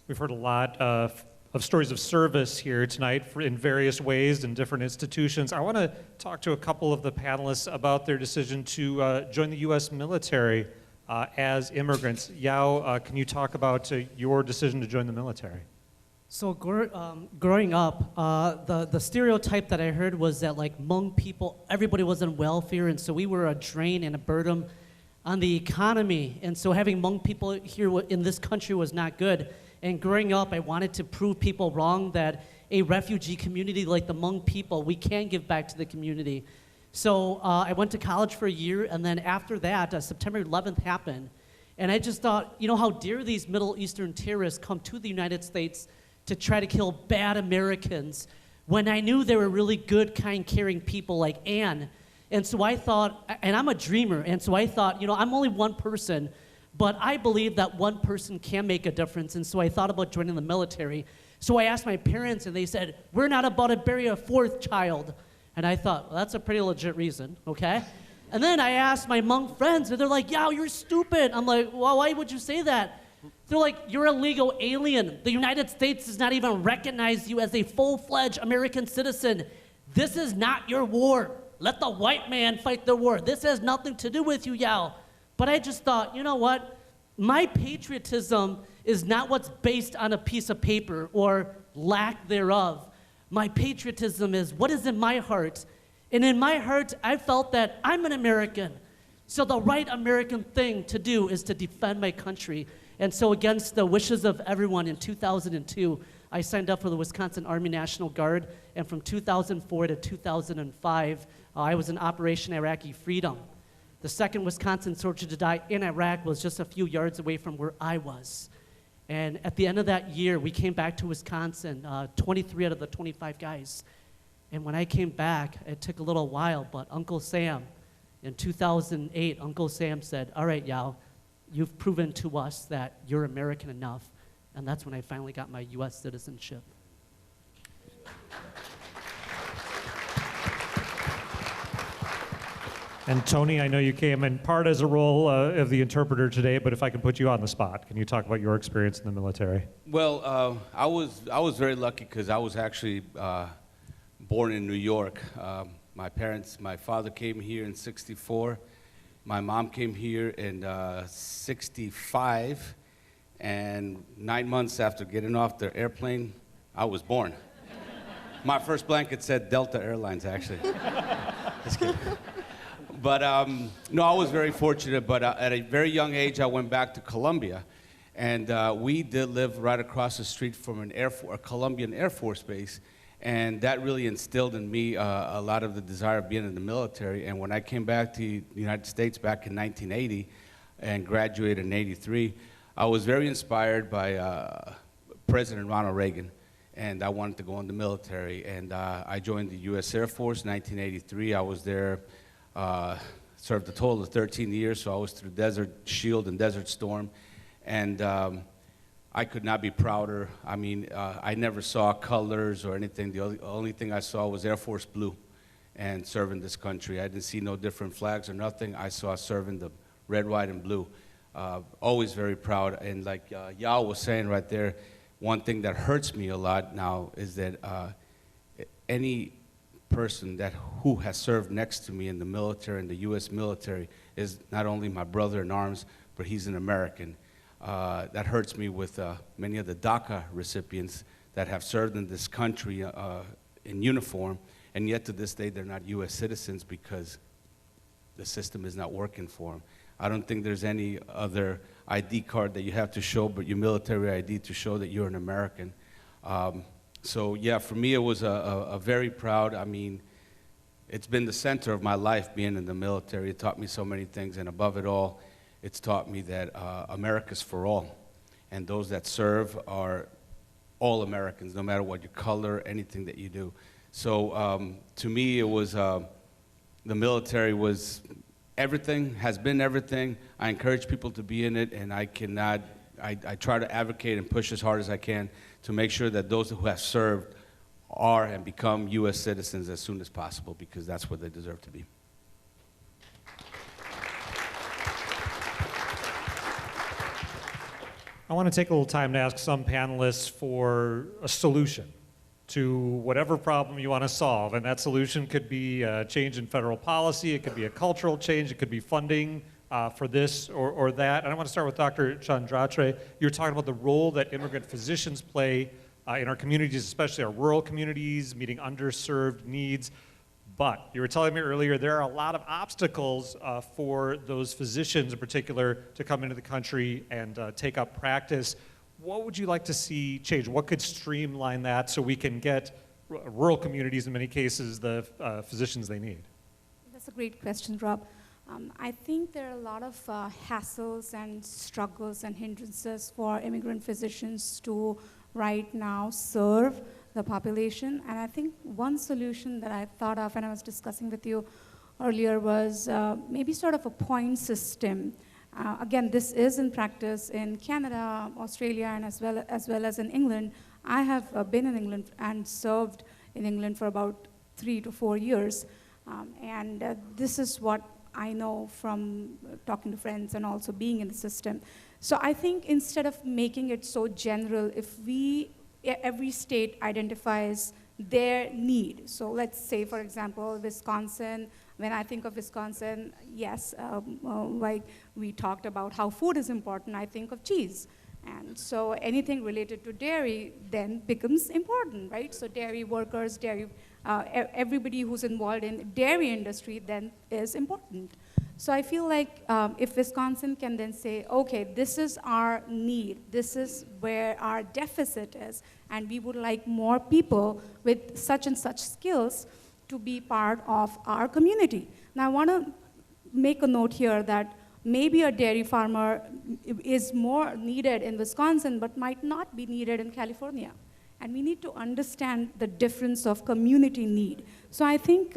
We've heard a lot of stories of service here tonight in various ways in different institutions. I want to talk to a couple of the panelists about their decision to join the U.S. military as immigrants. Yao, can you talk about your decision to join the military? So growing up, the stereotype that I heard was that like Hmong people, everybody was on welfare, and so we were a drain and a burden on the economy. And so having Hmong people here in this country was not good. And growing up, I wanted to prove people wrong that a refugee community like the Hmong people, we can give back to the community. So I went to college for a year, and then after that, September 11th happened. And I just thought, how dare these Middle Eastern terrorists come to the United States to try to kill bad Americans when I knew they were really good, kind, caring people like Anne. And so I thought, and I'm a dreamer, and so I thought, I'm only one person, but I believe that one person can make a difference, and so I thought about joining the military. So I asked my parents, and they said, we're not about to bury a fourth child. And I thought, well, that's a pretty legit reason, okay? And then I asked my Hmong friends, and they're like, yeah, you're stupid. I'm like, well, why would you say that? They're like, you're a legal alien. The United States does not even recognize you as a full-fledged American citizen. This is not your war. Let the white man fight the war. This has nothing to do with you, Yao. But I just thought, you know what? My patriotism is not what's based on a piece of paper or lack thereof. My patriotism is what is in my heart. And in my heart, I felt that I'm an American. So the right American thing to do is to defend my country. And so against the wishes of everyone in 2002, I signed up for the Wisconsin Army National Guard. And from 2004 to 2005, I was in Operation Iraqi Freedom. The second Wisconsin soldier to die in Iraq was just a few yards away from where I was. And at the end of that year, we came back to Wisconsin, 23 out of the 25 guys. And when I came back, it took a little while, but Uncle Sam, in 2008, Uncle Sam said, all right, Yao, you've proven to us that you're American enough. And that's when I finally got my U.S. citizenship. And Tony, I know you came in part as a role of the interpreter today, but if I can put you on the spot, can you talk about your experience in the military? Well, I was very lucky because I was actually born in New York. My father came here in '64. My mom came here in '65, and 9 months after getting off the airplane, I was born. My first blanket said Delta Airlines, actually. Just kidding. But no, I was very fortunate, but at a very young age, I went back to Columbia, and we did live right across the street from a Colombian Air Force base, and that really instilled in me a lot of the desire of being in the military. And when I came back to the United States back in 1980 and graduated in '83, I was very inspired by President Ronald Reagan, and I wanted to go in the military, and I joined the U.S. Air Force in 1983. I was there. Served a total of 13 years, so I was through Desert Shield and Desert Storm, and I could not be prouder. I mean, I never saw colors or anything. The only thing I saw was Air Force Blue and serving this country. I didn't see no different flags or nothing. I saw serving the red, white, and blue. Always very proud, and like Yao was saying right there, one thing that hurts me a lot now is that any person who has served next to me in the military, in the U.S. military, is not only my brother in arms, but he's an American. That hurts me with many of the DACA recipients that have served in this country in uniform, and yet to this day they're not U.S. citizens because the system is not working for them. I don't think there's any other ID card that you have to show but your military ID to show that you're an American. So yeah, for me it was a very proud, I mean, it's been the center of my life being in the military. It taught me so many things, and above it all, it's taught me that America's for all, and those that serve are all Americans, no matter what your color, anything that you do. So to me, it was, the military was everything, has been everything. I encourage people to be in it, and I try to advocate and push as hard as I can to make sure that those who have served are and become U.S. citizens as soon as possible, because that's what they deserve to be. I want to take a little time to ask some panelists for a solution to whatever problem you want to solve. And that solution could be a change in federal policy, it could be a cultural change, it could be funding for this or that. And I want to start with Dr. Chandratre. You're talking about the role that immigrant physicians play in our communities, especially our rural communities, meeting underserved needs. But you were telling me earlier there are a lot of obstacles for those physicians in particular to come into the country and take up practice. What would you like to see change? What could streamline that so we can get rural communities, in many cases, the physicians they need? That's a great question, Rob. I think there are a lot of hassles and struggles and hindrances for immigrant physicians to right now serve the population. And I think one solution that I thought of, and I was discussing with you earlier, was maybe sort of a point system. Again, this is in practice in Canada, Australia, and as well as in England. I have been in England and served in England for about 3 to 4 years. And this is what I know from talking to friends and also being in the system. So I think instead of making it so general, if every state identifies their need. So let's say, for example, Wisconsin. When I think of Wisconsin, yes, like we talked about how food is important, I think of cheese. And so anything related to dairy then becomes important, right? So dairy workers, everybody who's involved in dairy industry then is important. So I feel like if Wisconsin can then say, okay, this is our need, this is where our deficit is, and we would like more people with such and such skills to be part of our community. Now I want to make a note here that maybe a dairy farmer is more needed in Wisconsin but might not be needed in California. And we need to understand the difference of community need. So I think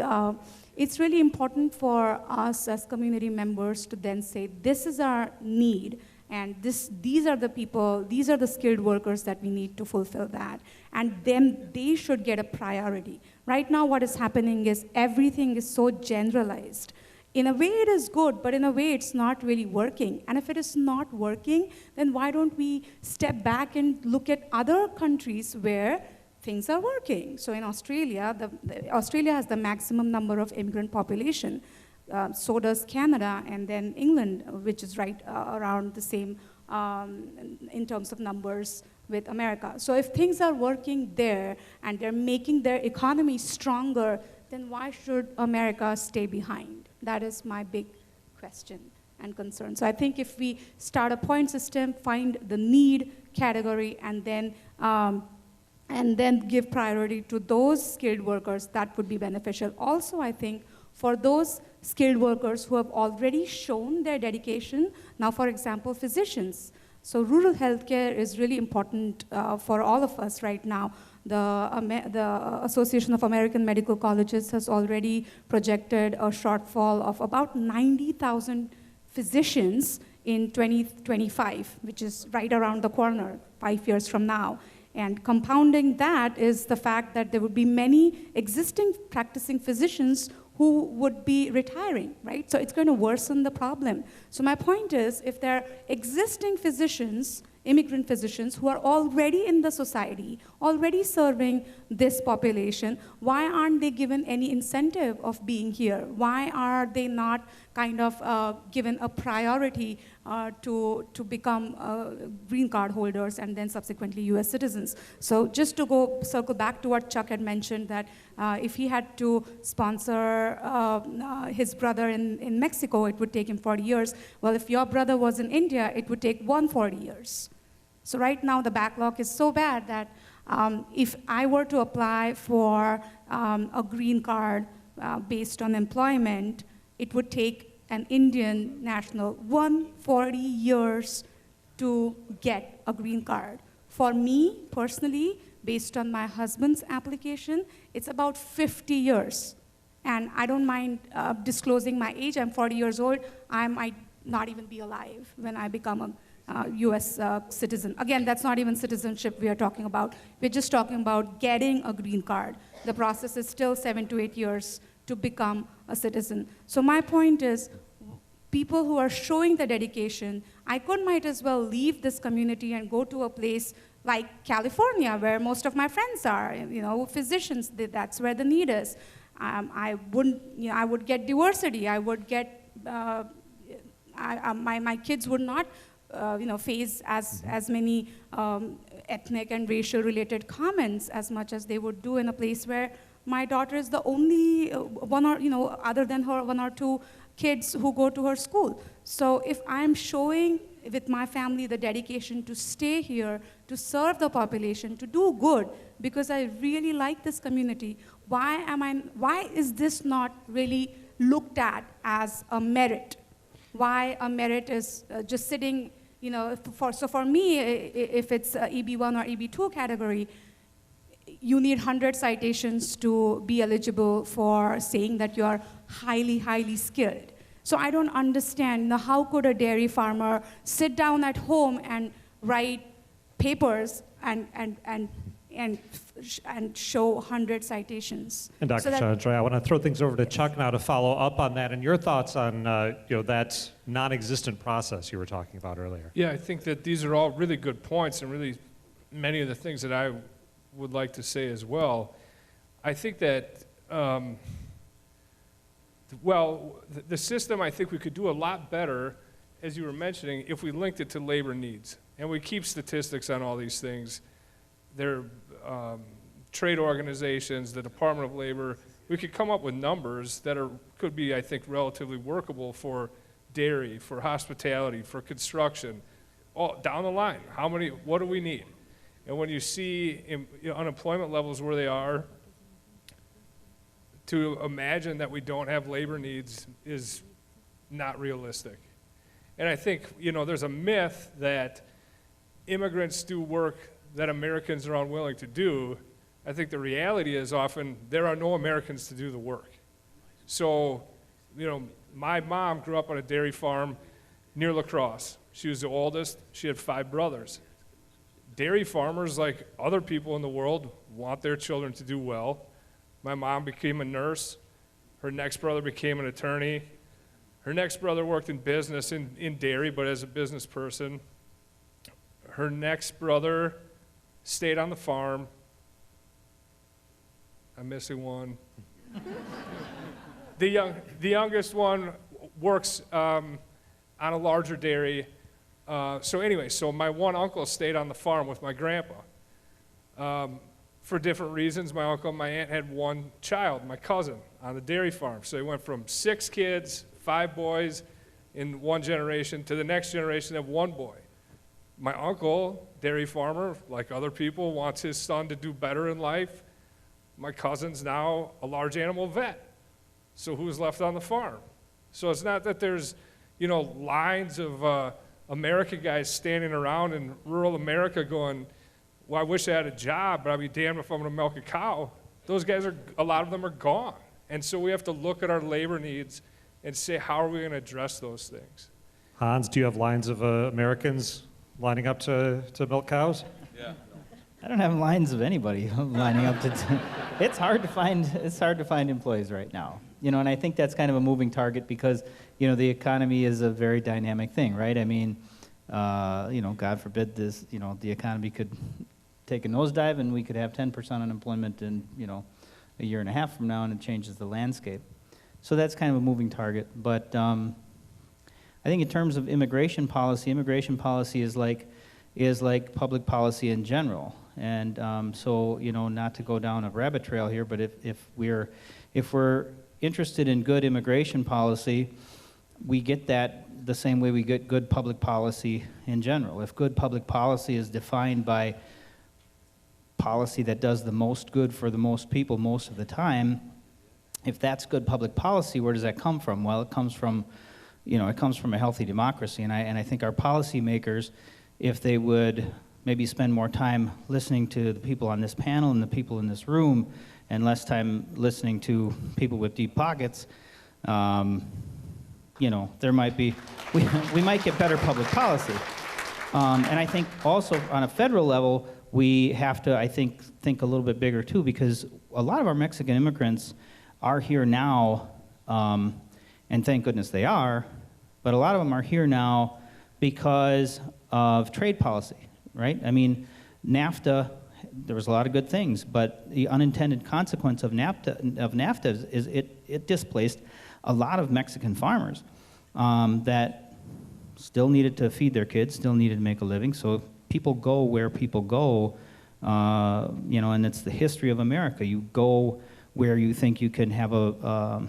it's really important for us as community members to then say, this is our need, and these are the people, these are the skilled workers that we need to fulfill that. And then they should get a priority. Right now what is happening is everything is so generalized. In a way it is good, but in a way it's not really working. And if it is not working, then why don't we step back and look at other countries where things are working? So in Australia, Australia has the maximum number of immigrant population. So does Canada, and then England, which is right around the same in terms of numbers with America. So if things are working there and they're making their economy stronger, then why should America stay behind? That is my big question and concern. So I think if we start a point system, find the need category, and then give priority to those skilled workers, that would be beneficial. Also, I think for those skilled workers who have already shown their dedication, now for example, physicians. So rural healthcare is really important for all of us right now. The Association of American Medical Colleges has already projected a shortfall of about 90,000 physicians in 2025, which is right around the corner, 5 years from now. And compounding that is the fact that there would be many existing practicing physicians who would be retiring, right? So it's going to worsen the problem. So my point is, if there are existing physicians immigrant physicians who are already in the society, already serving this population. Why aren't they given any incentive of being here? Why are they not kind of given a priority to become green card holders and then subsequently US citizens? So just to circle back to what Chuck had mentioned, that if he had to sponsor his brother in Mexico, it would take him 40 years. Well, if your brother was in India, it would take 140 years. So right now the backlog is so bad that if I were to apply for a green card based on employment, it would take an Indian national 140 years to get a green card. For me, personally, based on my husband's application, it's about 50 years. And I don't mind disclosing my age. I'm 40 years old. I might not even be alive when I become a US citizen. Again, that's not even citizenship we are talking about. We're just talking about getting a green card. The process is still 7 to 8 years to become a citizen. So my point is, people who are showing the dedication, I might as well leave this community and go to a place like California, where most of my friends are, physicians, that's where the need is. I would get diversity. I would get, my kids would not, face as many ethnic and racial related comments as much as they would do in a place where my daughter is the only one, or other than her, 1 or 2 kids who go to her school. So if I'm showing with my family the dedication to stay here, to serve the population, to do good, because I really like this community, why is this not really looked at as a merit? Why a merit is just sitting, so for me, if it's EB1 or EB2 category, you need 100 citations to be eligible for saying that you are highly, highly skilled. So I don't understand, how could a dairy farmer sit down at home and write papers and show 100 citations? And Dr. Chandra, I want to throw things over to Chuck now to follow up on that and your thoughts on that non-existent process you were talking about earlier. Yeah, I think that these are all really good points and really many of the things that I would like to say as well. I think that, the system, I think we could do a lot better, as you were mentioning, if we linked it to labor needs. And we keep statistics on all these things. There are trade organizations, the Department of Labor. We could come up with numbers that could be, I think, relatively workable for dairy, for hospitality, for construction, all down the line. What do we need? And when you see unemployment levels where they are, to imagine that we don't have labor needs is not realistic. And I think, there's a myth that immigrants do work that Americans are unwilling to do. I think the reality is often there are no Americans to do the work. So, my mom grew up on a dairy farm near La Crosse. She was the oldest. She had 5 brothers. Dairy farmers, like other people in the world, want their children to do well. My mom became a nurse. Her next brother became an attorney. Her next brother worked in business in dairy, but as a business person. Her next brother stayed on the farm. I'm missing one. The youngest one works on a larger dairy. So my one uncle stayed on the farm with my grandpa. For different reasons, my uncle and my aunt had one child, my cousin, on the dairy farm. So he went from 6 kids, 5 boys in one generation, to the next generation of 1 boy. My uncle, dairy farmer, like other people, wants his son to do better in life. My cousin's now a large animal vet. So who's left on the farm? So it's not that there's, lines of America guys standing around in rural America going, well, I wish I had a job, but I'd be damned if I'm going to milk a cow. Those guys a lot of them are gone. And so we have to look at our labor needs and say, how are we going to address those things? Hans, do you have lines of Americans lining up to milk cows? Yeah. I don't have lines of anybody lining up to. It's hard to find employees right now. And I think that's kind of a moving target because, the economy is a very dynamic thing, right? I mean, You know, God forbid this, you know, the economy could take a nosedive and we could have 10% unemployment in, you know, a year and a half from now, and it changes the landscape. So that's kind of a moving target. But I think in terms of immigration policy is like public policy in general. And so, you know, not to go down a rabbit trail here, but if we're interested in good immigration policy, we get that the same way we get good public policy in general. If good public policy is defined by policy that does the most good for the most people most of the time, if that's good public policy, where does that come from? Well, it comes from, you know, it comes from a healthy democracy. And I think our policymakers, if they would maybe spend more time listening to the people on this panel and the people in this room, and less time listening to people with deep pockets, you know, there might be, we might get better public policy. And I think also on a federal level, we have to, I think a little bit bigger too, because a lot of our Mexican immigrants are here now, and thank goodness they are, but a lot of them are here now because of trade policy, right? I mean, NAFTA, there was a lot of good things, but the unintended consequence of NAFTA is it displaced a lot of Mexican farmers that still needed to feed their kids, still needed to make a living. So people go where people go, you know, and it's the history of America. You go where you think you can have a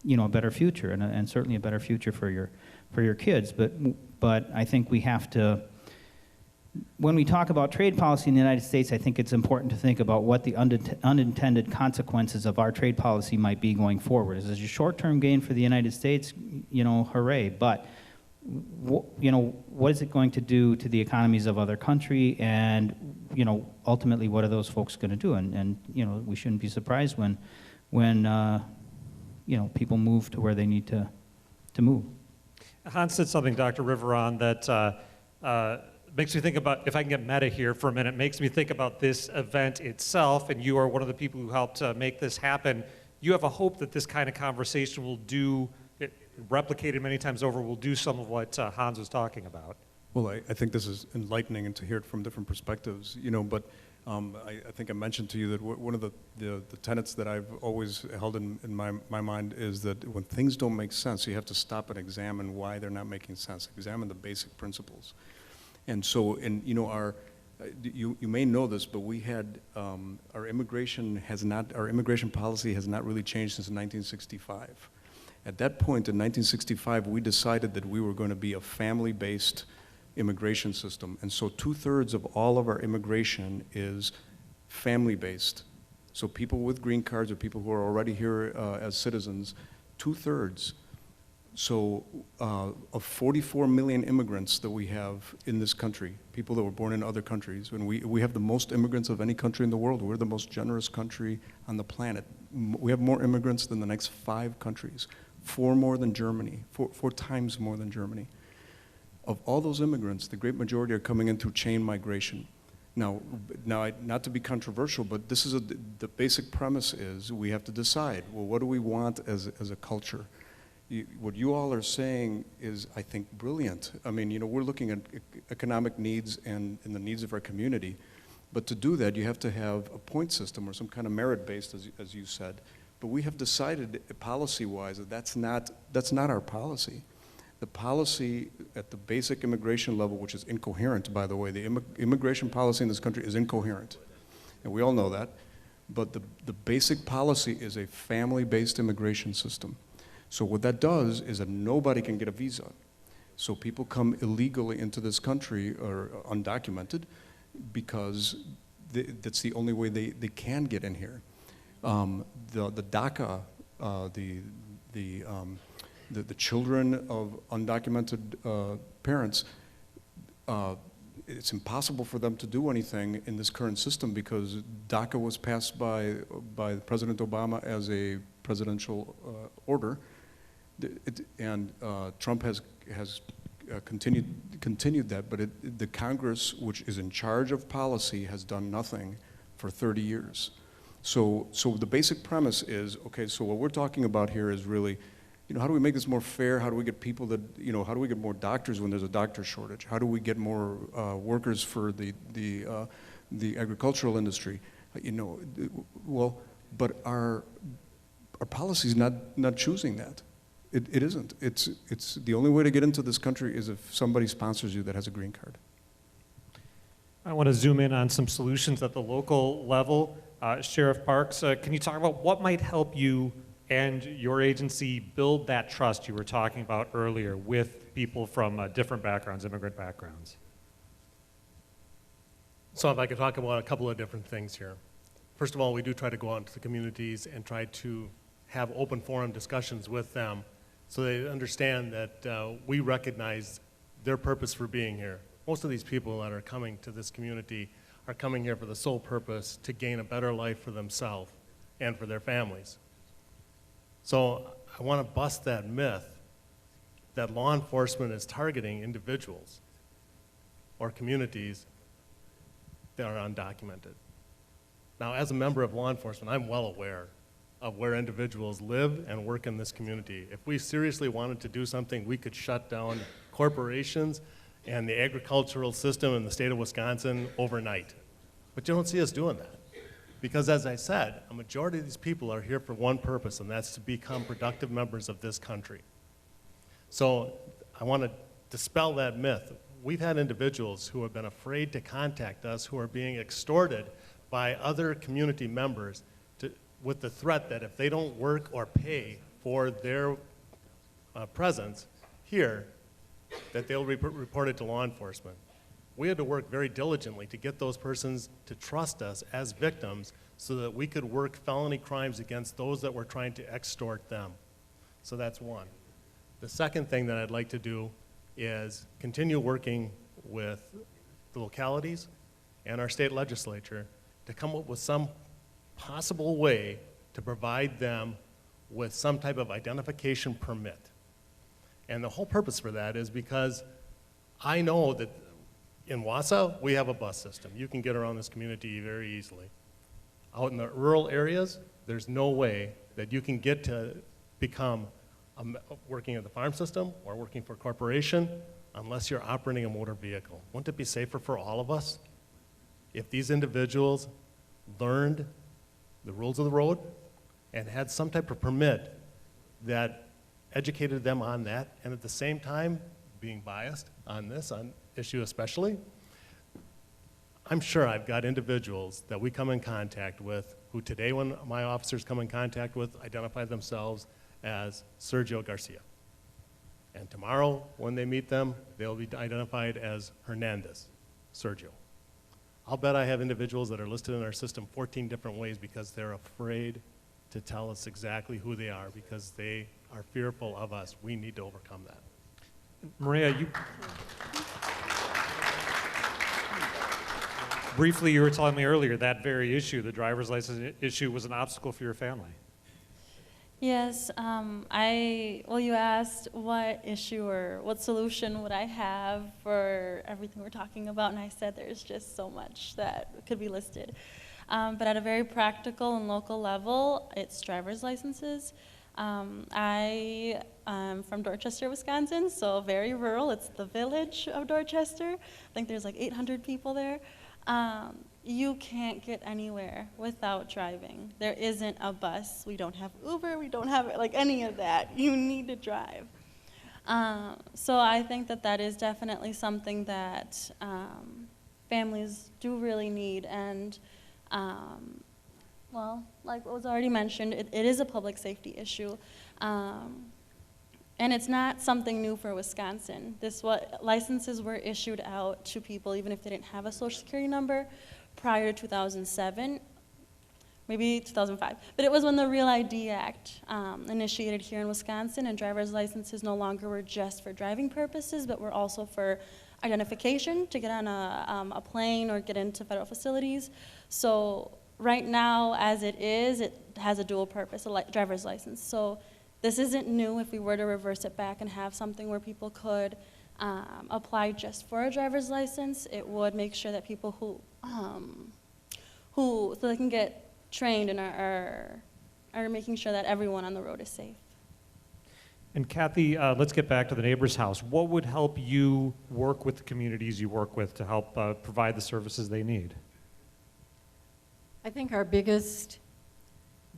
you know, a better future, and certainly a better future for your kids. But I think we have to, when we talk about trade policy in the United States, I think it's important to think about what the unintended consequences of our trade policy might be going forward. Is it a short-term gain for the United States? You know, hooray! But you know, what is it going to do to the economies of other countries? And you know, ultimately, what are those folks going to do? And you know, we shouldn't be surprised when you know, people move to where they need to move. Hans said something, Dr. Rivera, on that makes me think about, if I can get meta here for a minute, makes me think about this event itself, and you are one of the people who helped make this happen. You have a hope that this kind of conversation will do, replicated many times over, will do some of what Hans was talking about. Well, I think this is enlightening, and to hear it from different perspectives, you know, but I think I mentioned to you that one of the tenets that I've always held in my mind is that when things don't make sense, you have to stop and examine why they're not making sense. Examine the basic principles. And so, you know, you may know this, but we had, our immigration policy has not really changed since 1965. At that point in 1965, we decided that we were going to be a family-based immigration system. And so 2/3 of all of our immigration is family-based. So people with green cards or people who are already here as citizens, 2/3. So of 44 million immigrants that we have in this country, people that were born in other countries, and we have the most immigrants of any country in the world. We're the most generous country on the planet. We have more immigrants than the next 5 countries, 4 more than Germany, 4 times more than Germany. Of all those immigrants, the great majority are coming in through chain migration. Now, not to be controversial, but this is the basic premise is we have to decide, well, what do we want as a culture? What you all are saying is, I think, brilliant. I mean, you know, we're looking at economic needs and the needs of our community. But to do that, you have to have a point system or some kind of merit-based, as you said. But we have decided policy-wise that that's not our policy. The policy at the basic immigration level, which is incoherent, by the way, the immigration policy in this country is incoherent. And we all know that. But the basic policy is a family-based immigration system. So what that does is that nobody can get a visa. So people come illegally into this country or undocumented because that's the only way they can get in here. The DACA, the children of undocumented parents, it's impossible for them to do anything in this current system because DACA was passed by President Obama as a presidential order. And Trump has continued that, but the Congress, which is in charge of policy, has done nothing for 30 years. So the basic premise is, okay, so what we're talking about here is really You know, how do we make this more fair? How do we get people that, you know, how do we get more doctors when there's a doctor shortage? How do we get more workers for the agricultural industry? You know, well, but our policy's not choosing that. It isn't. It's the only way to get into this country is if somebody sponsors you that has a green card. I want to zoom in on some solutions at the local level. Sheriff Parks, can you talk about what might help you and your agency build that trust you were talking about earlier with people from different backgrounds, immigrant backgrounds? So if I could talk about a couple of different things here. First of all, we do try to go out into the communities and try to have open forum discussions with them so they understand that we recognize their purpose for being here. Most of these people that are coming to this community are coming here for the sole purpose to gain a better life for themselves and for their families. So I want to bust that myth that law enforcement is targeting individuals or communities that are undocumented. Now, as a member of law enforcement, I'm well aware of where individuals live and work in this community. If we seriously wanted to do something, we could shut down corporations and the agricultural system in the state of Wisconsin overnight. But you don't see us doing that. Because as I said, a majority of these people are here for one purpose, and that's to become productive members of this country. So I want to dispel that myth. We've had individuals who have been afraid to contact us who are being extorted by other community members with the threat that if they don't work or pay for their presence here, that they'll report it to law enforcement. We had to work very diligently to get those persons to trust us as victims so that we could work felony crimes against those that were trying to extort them. So that's one. The second thing that I'd like to do is continue working with the localities and our state legislature to come up with some possible way to provide them with some type of identification permit. And the whole purpose for that is because I know that in Wausau, we have a bus system. You can get around this community very easily. Out in the rural areas, there's no way that you can get to become working at the farm system or working for a corporation unless you're operating a motor vehicle. Wouldn't it be safer for all of us if these individuals learned the rules of the road and had some type of permit that educated them on that, and at the same time, being biased on this issue especially, I'm sure I've got individuals that we come in contact with who today when my officers come in contact with identify themselves as Sergio Garcia. And tomorrow when they meet them, they'll be identified as Hernandez, Sergio. I'll bet I have individuals that are listed in our system 14 different ways because they're afraid to tell us exactly who they are because they are fearful of us. We need to overcome that. Maria, briefly you were telling me earlier that very issue, the driver's license issue, was an obstacle for your family. Yes, well, you asked what issue or what solution would I have for everything we're talking about, and I said there's just so much that could be listed. But at a very practical and local level, it's driver's licenses. I am from Dorchester, Wisconsin, so very rural. It's the village of Dorchester. I think there's like 800 people there. You can't get anywhere without driving. There isn't a bus. We don't have Hoover. We don't have like any of that. You need to drive. So I think that that is definitely something that families do really need. And well, like what was already mentioned, it is a public safety issue. And it's not something new for Wisconsin. Licenses were issued out to people even if they didn't have a social security number prior to 2007, maybe 2005. But it was when the Real ID Act initiated here in Wisconsin, and driver's licenses no longer were just for driving purposes, but were also for identification to get on a plane or get into federal facilities. So right now, as it is, it has a dual purpose, a driver's license. So this isn't new. If we were to reverse it back and have something where people could apply just for a driver's license, it would make sure that people so they can get trained and are making sure that everyone on the road is safe. And Kathy, let's get back to the neighbor's house. What would help you work with the communities you work with to help provide the services they need? I think our biggest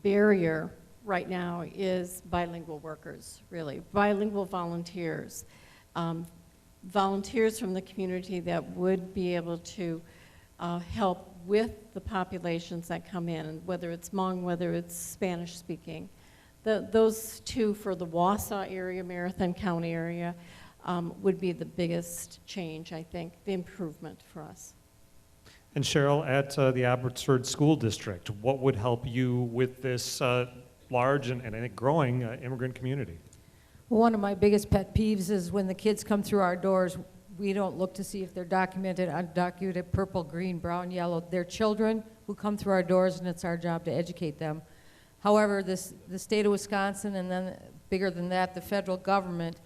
barrier right now is bilingual workers, really, bilingual volunteers. Volunteers from the community that would be able to help with the populations that come in, whether it's Hmong, whether it's Spanish speaking. Those two for the Wausau area, Marathon County area, would be the biggest change, I think, the improvement for us. And Cheryl, at the Abbotsford School District, what would help you with this large and I think growing immigrant community? One of my biggest pet peeves is when the kids come through our doors, we don't look to see if they're documented, undocumented, purple, green, brown, yellow. They're children who come through our doors, and it's our job to educate them. However, the state of Wisconsin, and then bigger than that, the federal government,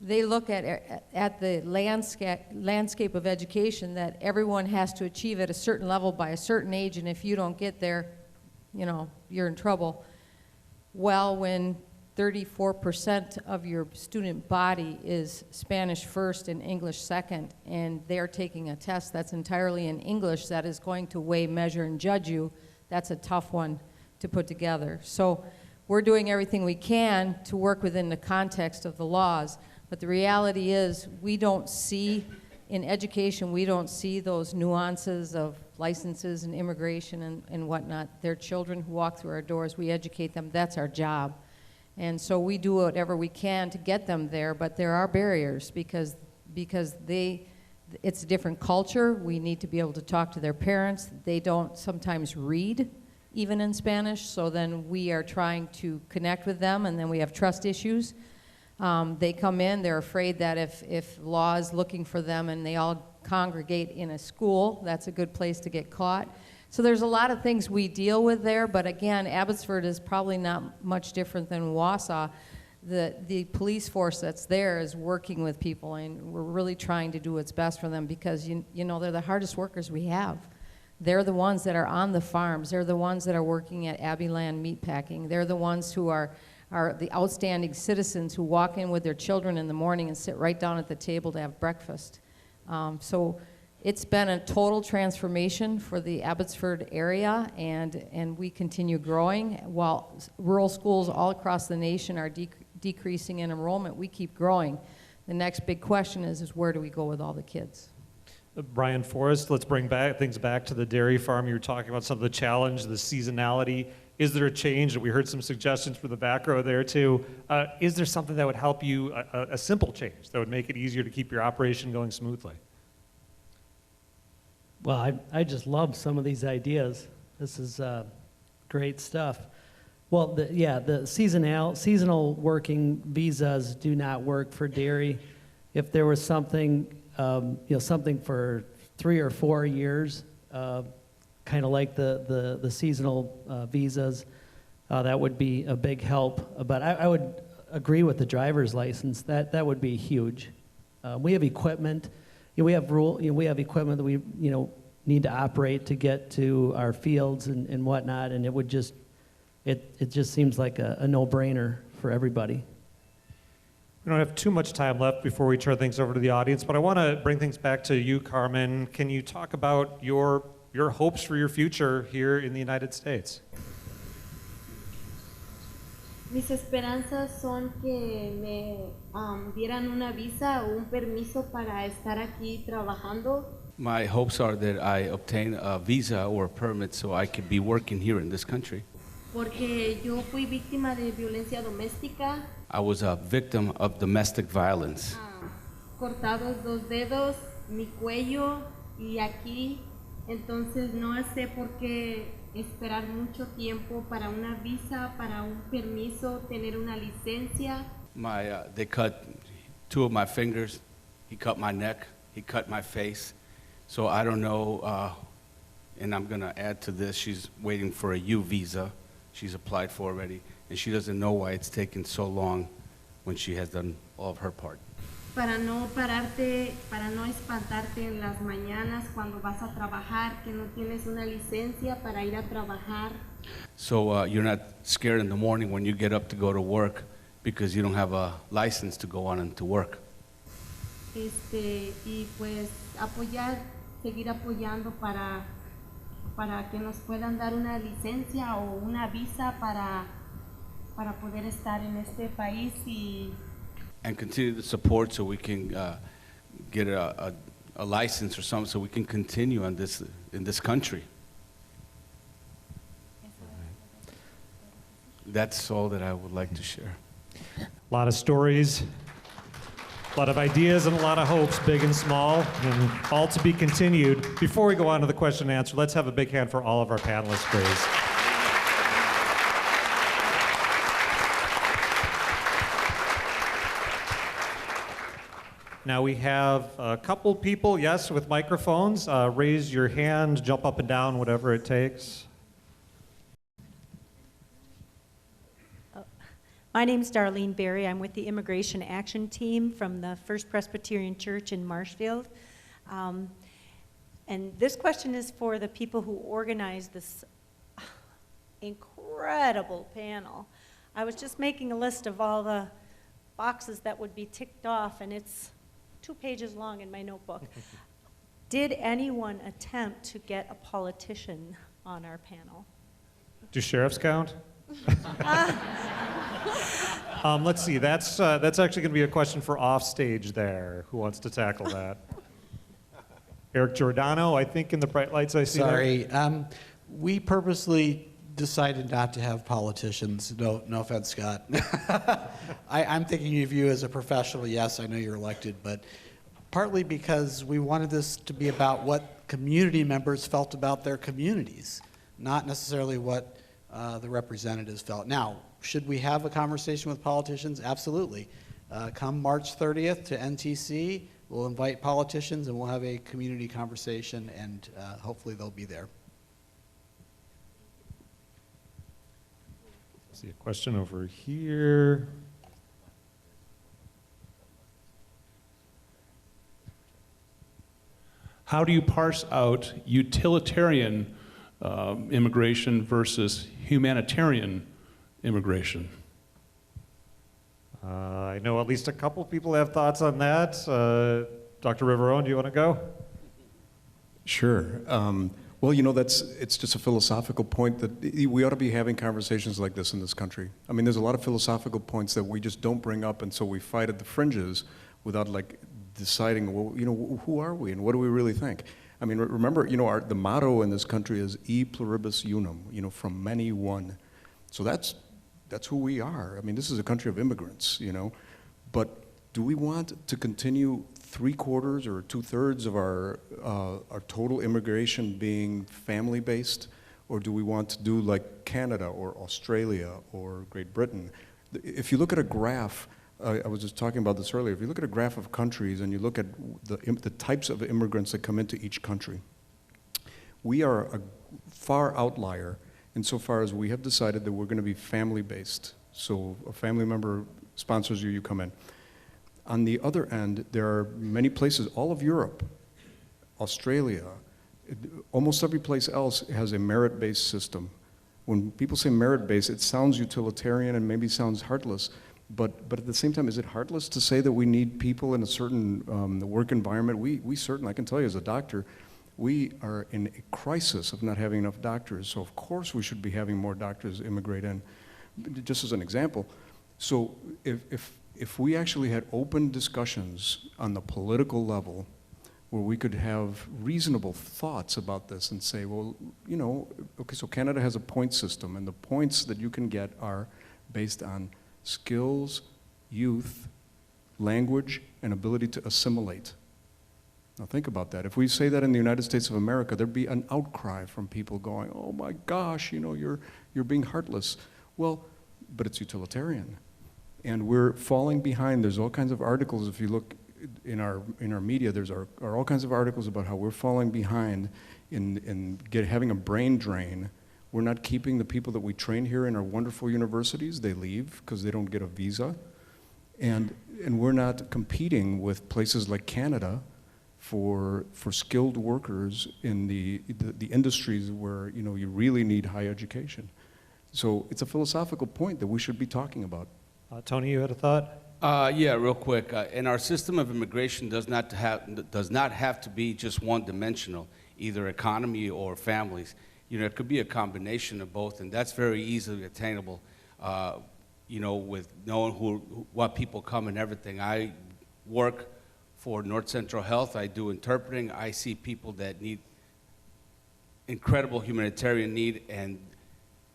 they look at the landscape of education that everyone has to achieve at a certain level by a certain age, and if you don't get there, you know, you're in trouble. Well, when 34% of your student body is Spanish first and English second, and they're taking a test that's entirely in English that is going to weigh, measure, and judge you, that's a tough one to put together. So we're doing everything we can to work within the context of the laws, but the reality is we don't see, in education, we don't see those nuances of licenses and immigration and whatnot. They're children who walk through our doors. We educate them. That's our job. And so we do whatever we can to get them there, but there are barriers because it's a different culture. We need to be able to talk to their parents. They don't sometimes read, even in Spanish, so then we are trying to connect with them, and then we have trust issues. They come in, they're afraid that if law is looking for them and they all congregate in a school, that's a good place to get caught. So there's a lot of things we deal with there, but again, Abbotsford is probably not much different than Wausau. The police force that's there is working with people, and we're really trying to do what's best for them because, you know, they're the hardest workers we have. They're the ones that are on the farms. They're the ones that are working at Abbeyland Meatpacking. They're the ones who are the outstanding citizens who walk in with their children in the morning and sit right down at the table to have breakfast. So it's been a total transformation for the Abbotsford area, and we continue growing. While rural schools all across the nation are decreasing in enrollment, we keep growing. The next big question is where do we go with all the kids? Brian Forrest, let's bring things back to the dairy farm. You were talking about some of the challenge, the seasonality. Is there a change? We heard some suggestions for the back row there too. Is there something that would help you, a simple change that would make it easier to keep your operation going smoothly? Well, I just love some of these ideas. This is great stuff. Well, the seasonal working visas do not work for dairy. If there was something, something for 3 or 4 years, kind of like the seasonal visas, that would be a big help. But I would agree with the driver's license. That would be huge. We have equipment. We have equipment that we need to operate to get to our fields and whatnot, and it just seems like a no-brainer for everybody. We don't have too much time left before we turn things over to the audience, but I want to bring things back to you, Carmen. Can you talk about your hopes for your future here in the United States? Mis esperanzas son que me dieran una visa o un permiso para estar aquí trabajando. My hopes are that I obtain a visa or a permit so I can be working here in this country. Porque yo fui víctima de violencia doméstica. I was a victim of domestic violence. Cortados 2 dedos, mi cuello y aquí. Entonces no sé por qué esperar mucho tiempo para una visa, para un permiso, tener una licencia. They cut 2 of my fingers. He cut my neck. He cut my face. So I don't know, and I'm going to add to this, she's waiting for a U visa. She's applied for already, and she doesn't know why it's taken so long when she has done all of her part. Para no pararte, para no espantarte en las mañanas cuando vas a trabajar, que no tienes una licencia para ir a trabajar. So you're not scared in the morning when you get up to go to work because you don't have a license to go on and to work. Y pues seguir apoyando para que nos puedan dar una licencia o una visa para poder estar en este país and continue the support so we can get a license or something so we can continue in this country. That's all that I would like to share. A lot of stories, a lot of ideas, and a lot of hopes, big and small, and all to be continued. Before we go on to the question and answer, let's have a big hand for all of our panelists, please. Now we have a couple people, yes, with microphones. Raise your hand, jump up and down, whatever it takes. My name's Darlene Berry. I'm with the Immigration Action Team from the First Presbyterian Church in Marshfield. And this question is for the people who organized this incredible panel. I was just making a list of all the boxes that would be ticked off, and it's 2 pages long in my notebook. Did anyone attempt to get a politician on our panel? Do sheriffs count? Let's see, that's actually going to be a question for offstage there. Who wants to tackle that? Eric Giordano, I think in the bright lights I see Sorry, there. we purposely decided not to have politicians. No offense, Scott. I'm thinking of you as a professional. Yes, I know you're elected, but partly because we wanted this to be about what community members felt about their communities, not necessarily what the representatives felt. Now, should we have a conversation with politicians? Absolutely. Come March 30th to NTC, we'll invite politicians and we'll have a community conversation, and hopefully they'll be there. See a question over here. How do you parse out utilitarian immigration versus humanitarian immigration? I know at least a couple people have thoughts on that. Dr. Rivera, do you want to go? Sure. Well, you know, it's just a philosophical point that we ought to be having conversations like this in this country. I mean, there's a lot of philosophical points that we just don't bring up, and so we fight at the fringes without like deciding, well, you know, who are we and what do we really think? I mean, remember, you know, the motto in this country is e pluribus unum, you know, from many one. So that's who we are. I mean, this is a country of immigrants, you know, but do we want to continue 3/4 or 2/3 of our total immigration being family-based, or do we want to do like Canada or Australia or Great Britain? If you look at a graph, I was just talking about this earlier, if you look at a graph of countries and you look at the types of immigrants that come into each country, we are a far outlier insofar as we have decided that we're going to be family-based. So a family member sponsors you, you come in. On the other end, there are many places, all of Europe, Australia, almost every place else has a merit-based system. When people say merit-based, it sounds utilitarian and maybe sounds heartless, but at the same time, is it heartless to say that we need people in a certain work environment? We certainly, I can tell you as a doctor, we are in a crisis of not having enough doctors, so of course we should be having more doctors immigrate in. Just as an example, so if we actually had open discussions on the political level where we could have reasonable thoughts about this and say, well, you know, okay, so Canada has a point system, and the points that you can get are based on skills, youth, language, and ability to assimilate. Now think about that. If we say that in the United States of America, there'd be an outcry from people going, oh my gosh, you know, you're being heartless. Well, but it's utilitarian. And we're falling behind. There's all kinds of articles, if you look in our media, are all kinds of articles about how we're falling behind in having a brain drain. We're not keeping the people that we train here in our wonderful universities. They leave because they don't get a visa. And we're not competing with places like Canada for skilled workers in the industries where, you know, you really need high education. So it's a philosophical point that we should be talking about. Tony, you had a thought? Yeah, real quick. And our system of immigration does not have to be just one-dimensional, either economy or families. You know, it could be a combination of both, and that's very easily attainable. You know, with knowing what people come and everything. I work for North Central Health. I do interpreting. I see people that need incredible humanitarian need, and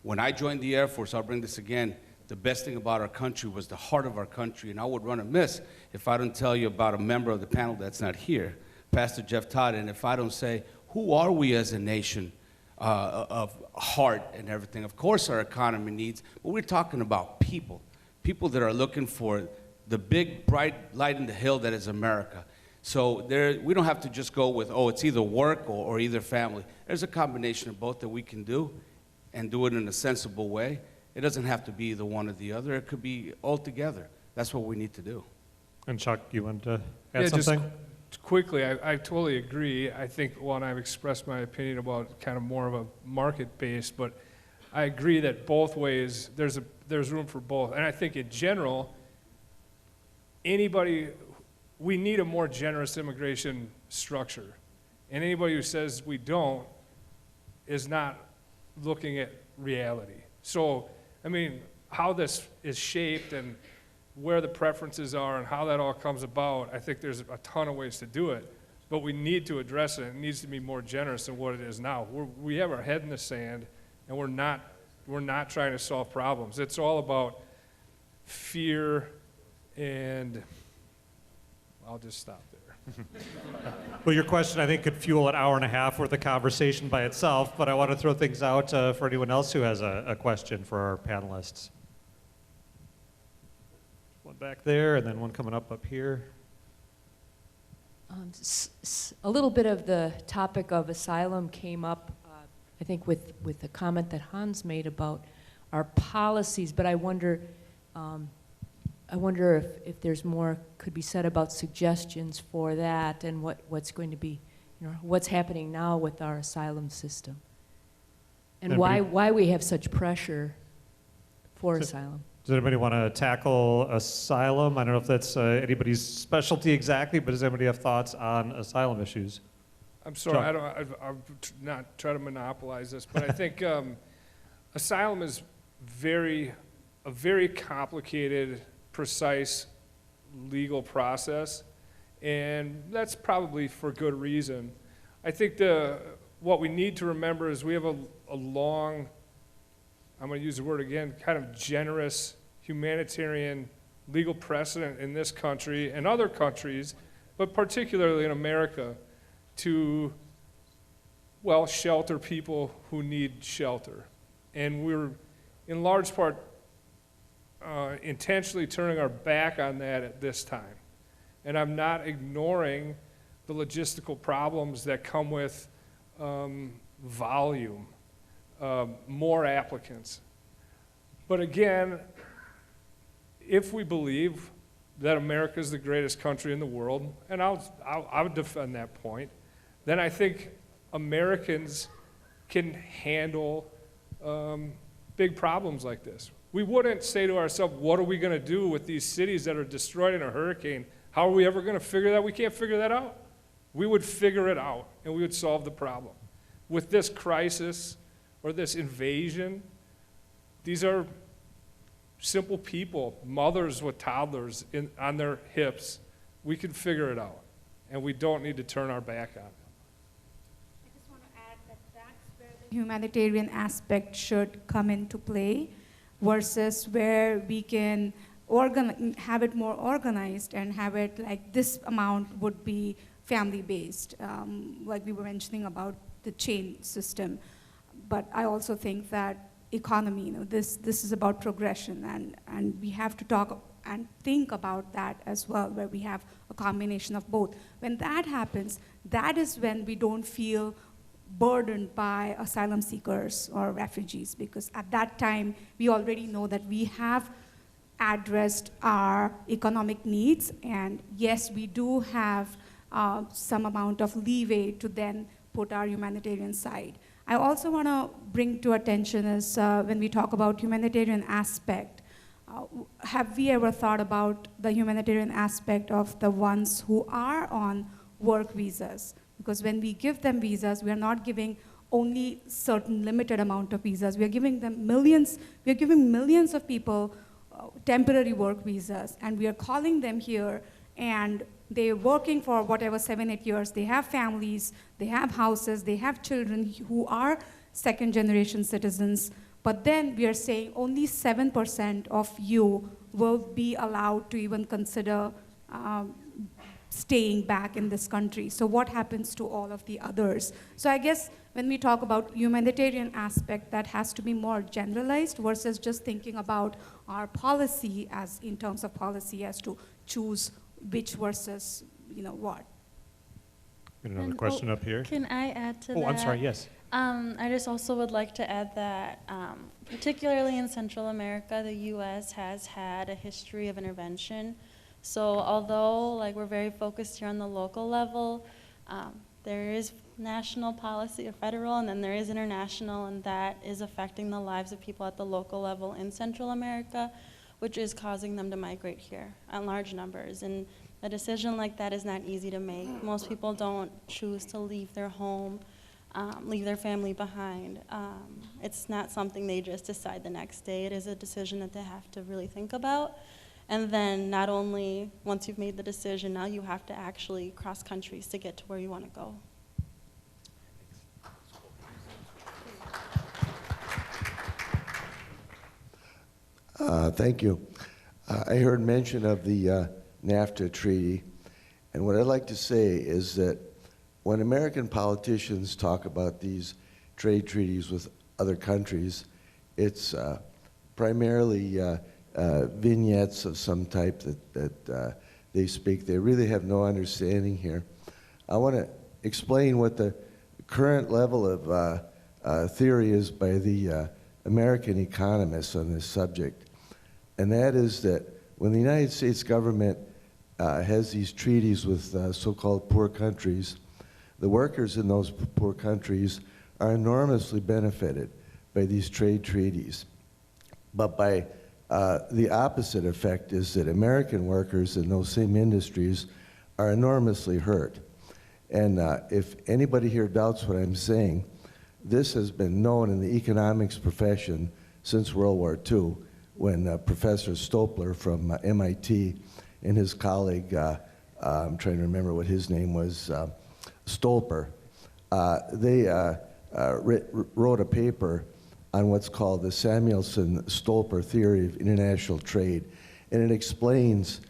when I joined the Air Force, I'll bring this again, the best thing about our country was the heart of our country, and I would run amiss if I don't tell you about a member of the panel that's not here, Pastor Jeff Todd, and if I don't say, who are we as a nation of heart and everything? Of course our economy needs, but we're talking about people that are looking for the big, bright light in the hill that is America. So we don't have to just go with, oh, it's either work or either family. There's a combination of both that we can do and do it in a sensible way. It doesn't have to be either one or the other. It could be all together. That's what we need to do. And Chuck, you wanted to add something? Just quickly, I totally agree. I think, one, I've expressed my opinion about kind of more of a market-based, but I agree that both ways, there's room for both. And I think in general, we need a more generous immigration structure. And anybody who says we don't is not looking at reality. So, I mean, how this is shaped and where the preferences are and how that all comes about, I think there's a ton of ways to do it. But we need to address it. It needs to be more generous than what it is now. We have our head in the sand, and we're not trying to solve problems. It's all about fear, and I'll just stop there. Well, your question, I think, could fuel an hour and a half worth of conversation by itself, but I want to throw things out for anyone else who has a question for our panelists. One back there, and then one coming up here. A little bit of the topic of asylum came up, I think, with the comment that Hans made about our policies, but I wonder if there's more could be said about suggestions for that and what's going to be, what's happening now with our asylum system, and why we have such pressure for asylum. Does anybody want to tackle asylum? I don't know if that's anybody's specialty exactly, but does anybody have thoughts on asylum issues? I'm sorry, I'm not trying to monopolize this, but I think asylum is a very complicated, precise legal process, and that's probably for good reason. I think what we need to remember is we have a long, I'm going to use the word again, kind of generous humanitarian legal precedent in this country and other countries, but particularly in America, to, well, shelter people who need shelter. And we're, in large part, intentionally turning our back on that at this time. And I'm not ignoring the logistical problems that come with volume, more applicants. But again, if we believe that America is the greatest country in the world, and I would defend that point, then I think Americans can handle big problems like this. We wouldn't say to ourselves, what are we going to do with these cities that are destroyed in a hurricane? How are we ever going to figure that? We can't figure that out. We would figure it out, and we would solve the problem. With this crisis or this invasion, these are simple people, mothers with toddlers on their hips. We can figure it out, and we don't need to turn our back on it. I just want to add that that's where the humanitarian aspect should come into play, versus where we can have it more organized and have it like this amount would be family-based, like we were mentioning about the chain system. But I also think that economy, this is about progression, and we have to talk and think about that as well, where we have a combination of both. When that happens, that is when we don't feel burdened by asylum seekers or refugees, because at that time we already know that we have addressed our economic needs, and yes, we do have some amount of leeway to then put our humanitarian side. I also want to bring to attention is when we talk about humanitarian aspect, have we ever thought about the humanitarian aspect of the ones who are on work visas? Because when we give them visas, we are not giving only certain limited amount of visas. We are giving them millions, we are giving millions of people temporary work visas, and we are calling them here, and they're working for whatever 7-8 years. They have families, they have houses, they have children who are second-generation citizens, but then we are saying only 7% of you will be allowed to even consider staying back in this country. So what happens to all of the others? So I guess when we talk about humanitarian aspect, that has to be more generalized versus just thinking about our policy as in terms of policy as to choose which versus what. Another question up here. Can I add to that? Oh, I'm sorry, yes. I just also would like to add that particularly in Central America, the U.S. has had a history of intervention. So although we're very focused here on the local level, there is national policy or federal, and then there is international, and that is affecting the lives of people at the local level in Central America, which is causing them to migrate here in large numbers. And a decision like that is not easy to make. Most people don't choose to leave their home, leave their family behind. It's not something they just decide the next day. It is a decision that they have to really think about. And then not only once you've made the decision, now you have to actually cross countries to get to where you want to go. Thank you. I heard mention of the NAFTA treaty, and what I'd like to say is that when American politicians talk about these trade treaties with other countries, it's primarily vignettes of some type that they speak. They really have no understanding here. I want to explain what the current level of theory is by the American economists on this subject. And that is that when the United States government has these treaties with so-called poor countries, the workers in those poor countries are enormously benefited by these trade treaties. But by the opposite effect is that American workers in those same industries are enormously hurt. And if anybody here doubts what I'm saying, this has been known in the economics profession since World War II, when Professor Stopler from MIT and his colleague, I'm trying to remember what his name was, Stolper, they wrote a paper on what's called the Samuelson-Stolper theory of international trade. And it explains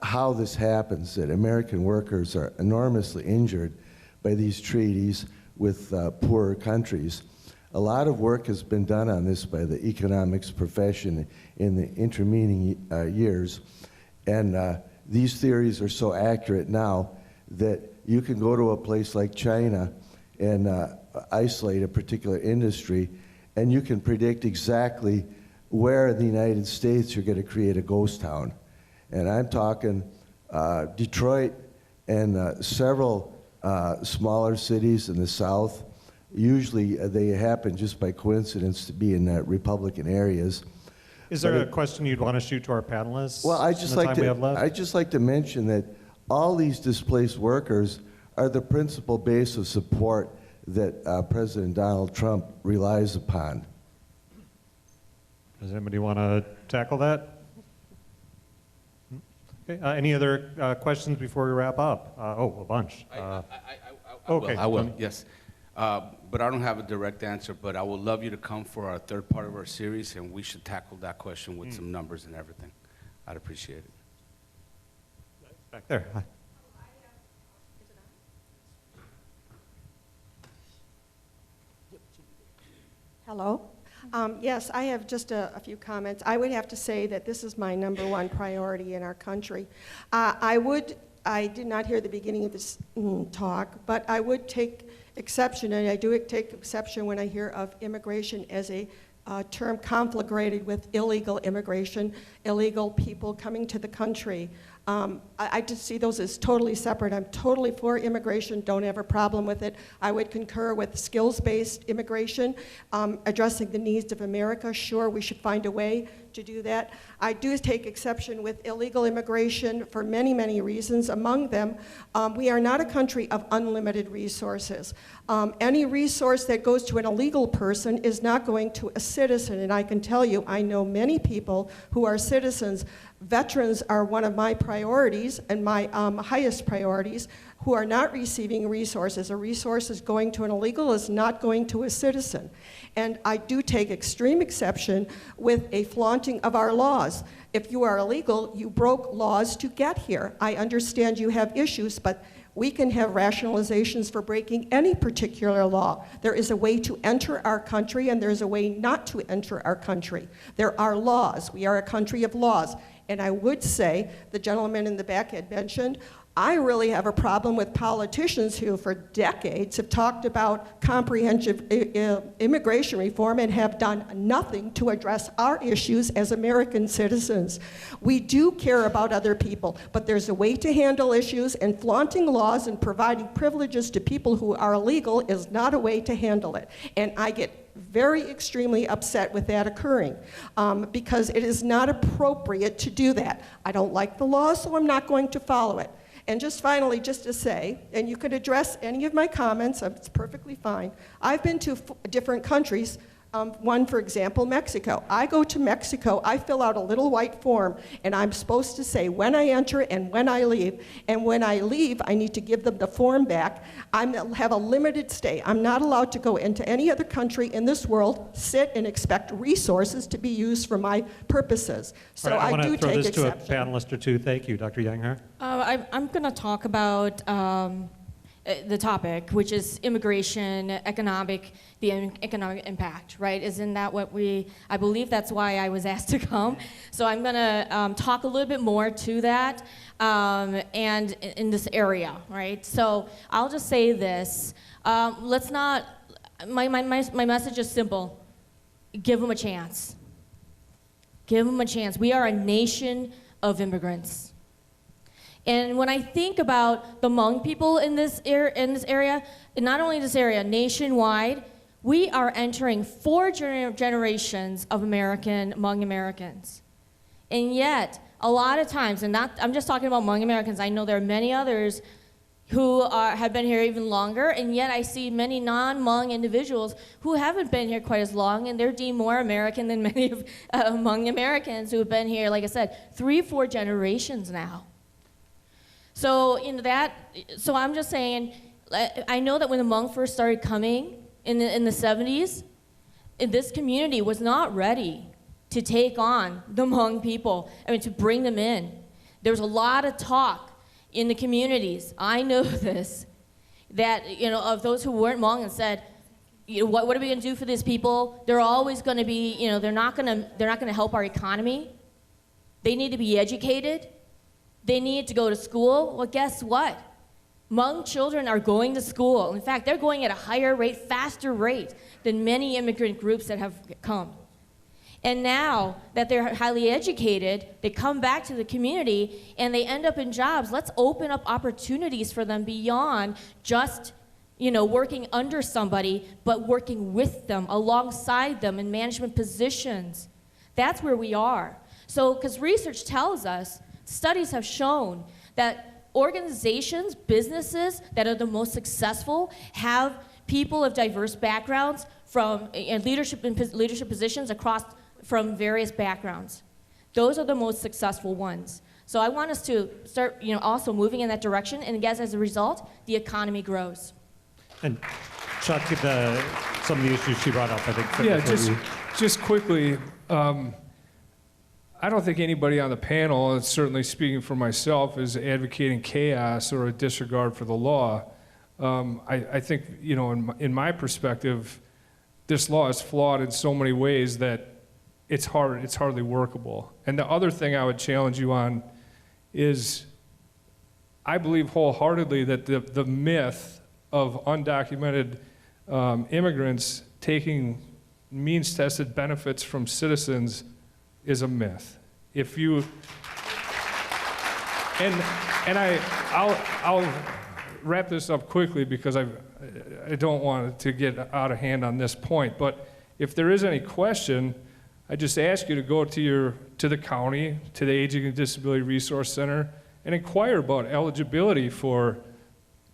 how this happens, that American workers are enormously injured by these treaties with poorer countries. A lot of work has been done on this by the economics profession in the intervening years. And these theories are so accurate now that you can go to a place like China and isolate a particular industry, and you can predict exactly where in the United States you're going to create a ghost town. And I'm talking Detroit and several smaller cities in the South. Usually they happen just by coincidence to be in Republican areas. Is there a question you'd want to shoot to our panelists? Well, I'd just like to mention that all these displaced workers are the principal base of support that President Donald Trump relies upon. Does anybody want to tackle that? Okay. Any other questions before we wrap up? Oh, a bunch. I will, yes. But I don't have a direct answer, but I would love you to come for our third part of our series, and we should tackle that question with some numbers and everything. I'd appreciate it. Back there. Hi. Hello. Yes, I have just a few comments. I would have to say that this is my #1 priority in our country. I did not hear the beginning of this talk, but I would take exception, and I do take exception when I hear of immigration as a term conflagrated with illegal immigration, illegal people coming to the country. I just see those as totally separate. I'm totally for immigration, don't have a problem with it. I would concur with skills-based immigration, addressing the needs of America. Sure, we should find a way to do that. I do take exception with illegal immigration for many, many reasons. Among them, we are not a country of unlimited resources. Any resource that goes to an illegal person is not going to a citizen, and I can tell you, I know many people who are citizens. Veterans are one of my priorities and my highest priorities who are not receiving resources. A resource is going to an illegal is not going to a citizen. And I do take extreme exception with a flaunting of our laws. If you are illegal, you broke laws to get here. I understand you have issues, but we can have rationalizations for breaking any particular law. There is a way to enter our country and there's a way not to enter our country. There are laws. We are a country of laws. And I would say, the gentleman in the back had mentioned, I really have a problem with politicians who for decades have talked about comprehensive immigration reform and have done nothing to address our issues as American citizens. We do care about other people, but there's a way to handle issues, and flaunting laws and providing privileges to people who are illegal is not a way to handle it. And I get very extremely upset with that occurring because it is not appropriate to do that. I don't like the law, so I'm not going to follow it. And just finally, just to say, and you could address any of my comments, it's perfectly fine. I've been to different countries. One, for example, Mexico. I go to Mexico, I fill out a little white form, and I'm supposed to say when I enter and when I leave. And when I leave, I need to give them the form back. I have a limited stay. I'm not allowed to go into any other country in this world, sit and expect resources to be used for my purposes. So I want to throw this exception. to a panelist or two. Thank you, Dr. Youngher. I'm going to talk about the topic, which is immigration, the economic impact, right? Isn't that what I believe that's why I was asked to come. So I'm gonna talk a little bit more to that and in this area, right? So I'll just say this, let's not, my message is simple, give them a chance. Give them a chance. We are a nation of immigrants. And when I think about the Hmong people in this area, and not only this area, nationwide, we are entering 4 generations of Hmong Americans. And yet, a lot of times, and I'm just talking about Hmong Americans, I know there are many others who have been here even longer, and yet I see many non-Hmong individuals who haven't been here quite as long, and they're deemed more American than many of Hmong Americans who have been here, like I said, 3-4 generations now. So so I'm just saying, I know that when the Hmong first started coming in the 70s, this community was not ready to take on the Hmong people, to bring them in. There was a lot of talk in the communities, I know this, that, of those who weren't Hmong and said, what are we gonna do for these people? They're always gonna be, they're not gonna help our economy. They need to be educated. They need to go to school. Well, guess what? Hmong children are going to school. In fact, they're going at a higher rate, faster rate than many immigrant groups that have come. And now that they're highly educated, they come back to the community and they end up in jobs. Let's open up opportunities for them beyond just, working under somebody, but working with them, alongside them in management positions. That's where we are. So, because research tells us, studies have shown that organizations, businesses that are the most successful have people of diverse backgrounds from leadership positions from various backgrounds. Those are the most successful ones. So I want us to start, also moving in that direction, and as a result, the economy grows. And Chuck, some of the issues she brought up, I think. Yeah, just quickly. I don't think anybody on the panel, and certainly speaking for myself, is advocating chaos or a disregard for the law. I think, in my perspective, this law is flawed in so many ways that it's hardly workable. And the other thing I would challenge you on is I believe wholeheartedly that the myth of undocumented immigrants taking means-tested benefits from citizens is a myth. I'll wrap this up quickly because I don't want it to get out of hand on this point. But if there is any question, I just ask you to go to the county, to the Aging and Disability Resource Center, and inquire about eligibility for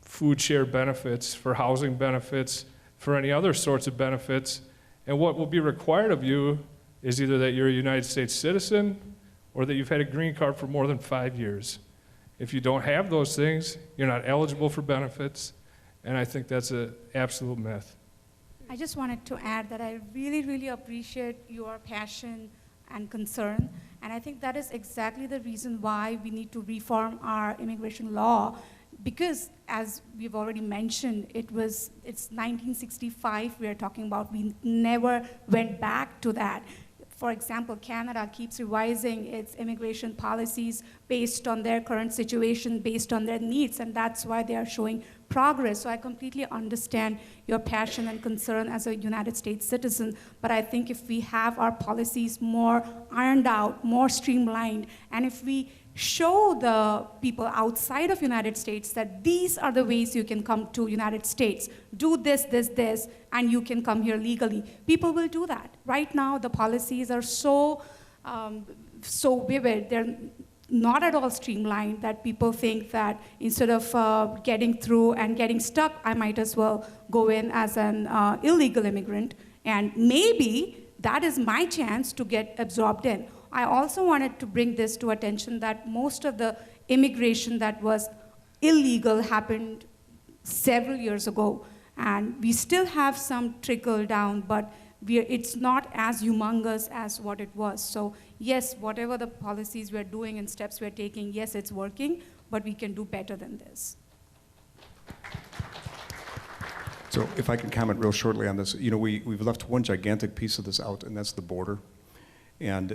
food share benefits, for housing benefits, for any other sorts of benefits. And what will be required of you is either that you're a United States citizen or that you've had a green card for more than 5 years. If you don't have those things, you're not eligible for benefits, and I think that's an absolute myth. I just wanted to add that I really, really appreciate your passion and concern, and I think that is exactly the reason why we need to reform our immigration law, because as we've already mentioned, it's 1965 we are talking about. We never went back to that. For example, Canada keeps revising its immigration policies based on their current situation, based on their needs, and that's why they are showing progress. So I completely understand your passion and concern as a United States citizen, but I think if we have our policies more ironed out, more streamlined, and if we show the people outside of United States that these are the ways you can come to United States, do this, this, this, and you can come here legally, people will do that. Right now, the policies are so vivid, they're not at all streamlined, that people think that instead of getting through and getting stuck, I might as well go in as an illegal immigrant, and maybe that is my chance to get absorbed in. I also wanted to bring this to attention that most of the immigration that was illegal happened several years ago, and we still have some trickle down, but it's not as humongous as what it was. So yes, whatever the policies we're doing and steps we're taking, yes, it's working, but we can do better than this. So if I can comment real shortly on this, we've left one gigantic piece of this out, and that's the border. And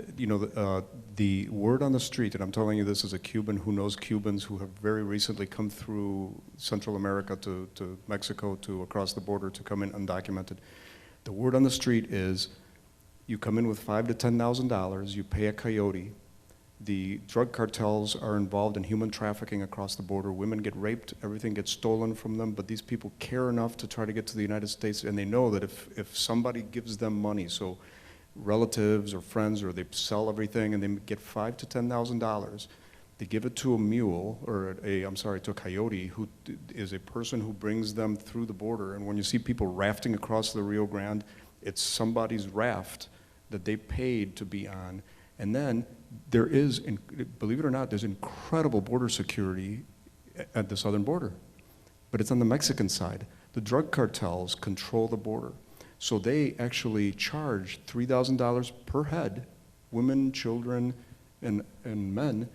the word on the street, and I'm telling you this as a Cuban who knows Cubans who have very recently come through Central America to Mexico, to across the border to come in undocumented. The word on the street is you come in with $5,000 to $10,000, you pay a coyote. The drug cartels are involved in human trafficking across the border. Women get raped, everything gets stolen from them, but these people care enough to try to get to the United States, and they know that if somebody gives them money, so relatives or friends, or they sell everything and they get $5,000 to $10,000, they give it to a mule, or to a coyote, who is a person who brings them through the border. And when you see people rafting across the Rio Grande, it's somebody's raft that they paid to be on. And then there is, believe it or not, there's incredible border security at the southern border, but it's on the Mexican side. The drug cartels control the border. So they actually charge $3,000 per head, women, children, and men,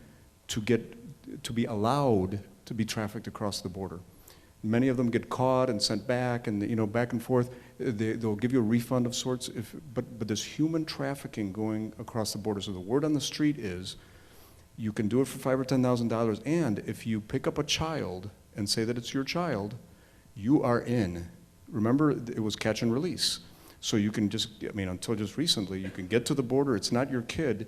to be allowed to be trafficked across the border. Many of them get caught and sent back, and back and forth. They'll give you a refund of sorts. But there's human trafficking going across the border. So the word on the street is, you can do it for $5,000 or $10,000, and if you pick up a child and say that it's your child, you are in. Remember, it was catch and release. So you can until just recently, you can get to the border, it's not your kid.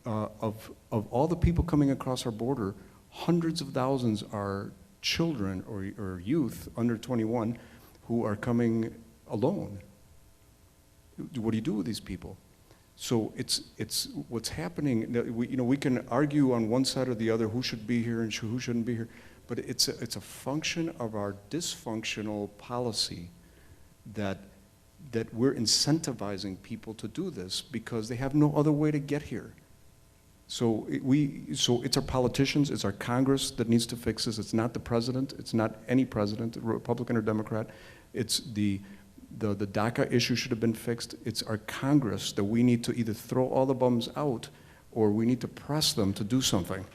Of all the people coming across our border, hundreds of thousands are children or youth under 21 who are coming alone. What do you do with these people? So it's what's happening. We can argue on one side or the other who should be here and who shouldn't be here, but it's a function of our dysfunctional policy that we're incentivizing people to do this because they have no other way to get here. So it's our politicians, it's our Congress that needs to fix this. It's not the president, it's not any president, Republican or Democrat. It's the DACA issue should have been fixed. It's our Congress that we need to either throw all the bums out or we need to press them to do something.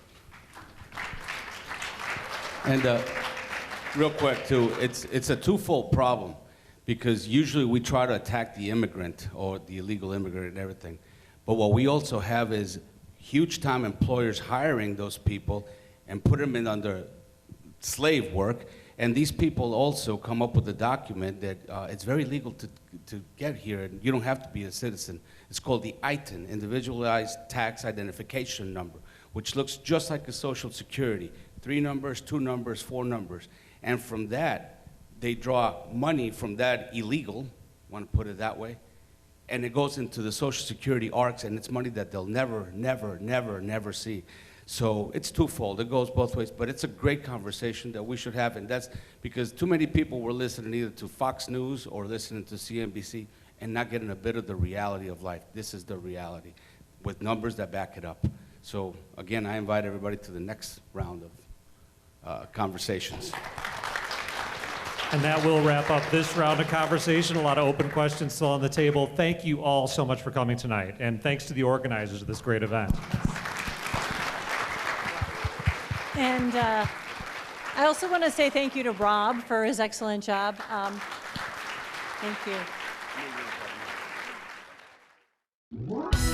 And real quick too, it's a twofold problem, because usually we try to attack the immigrant or the illegal immigrant and everything. But what we also have is huge time employers hiring those people and put them in under slave work. And these people also come up with a document that it's very legal to get here, and you don't have to be a citizen. It's called the ITIN, Individualized Tax Identification Number, which looks just like a Social Security. 3 numbers, 2 numbers, 4 numbers. And from that, they draw money from that illegal, want to put it that way, and it goes into the Social Security ARCs, and it's money that they'll never, never, never, never see. So it's twofold. It goes both ways, but it's a great conversation that we should have, and that's because too many people were listening either to Fox News or listening to CNBC and not getting a bit of the reality of life. This is the reality with numbers that back it up. So again, I invite everybody to the next round of conversations. And that will wrap up this round of conversation. A lot of open questions still on the table. Thank you all so much for coming tonight, and thanks to the organizers of this great event. And I also want to say thank you to Rob for his excellent job. Thank you.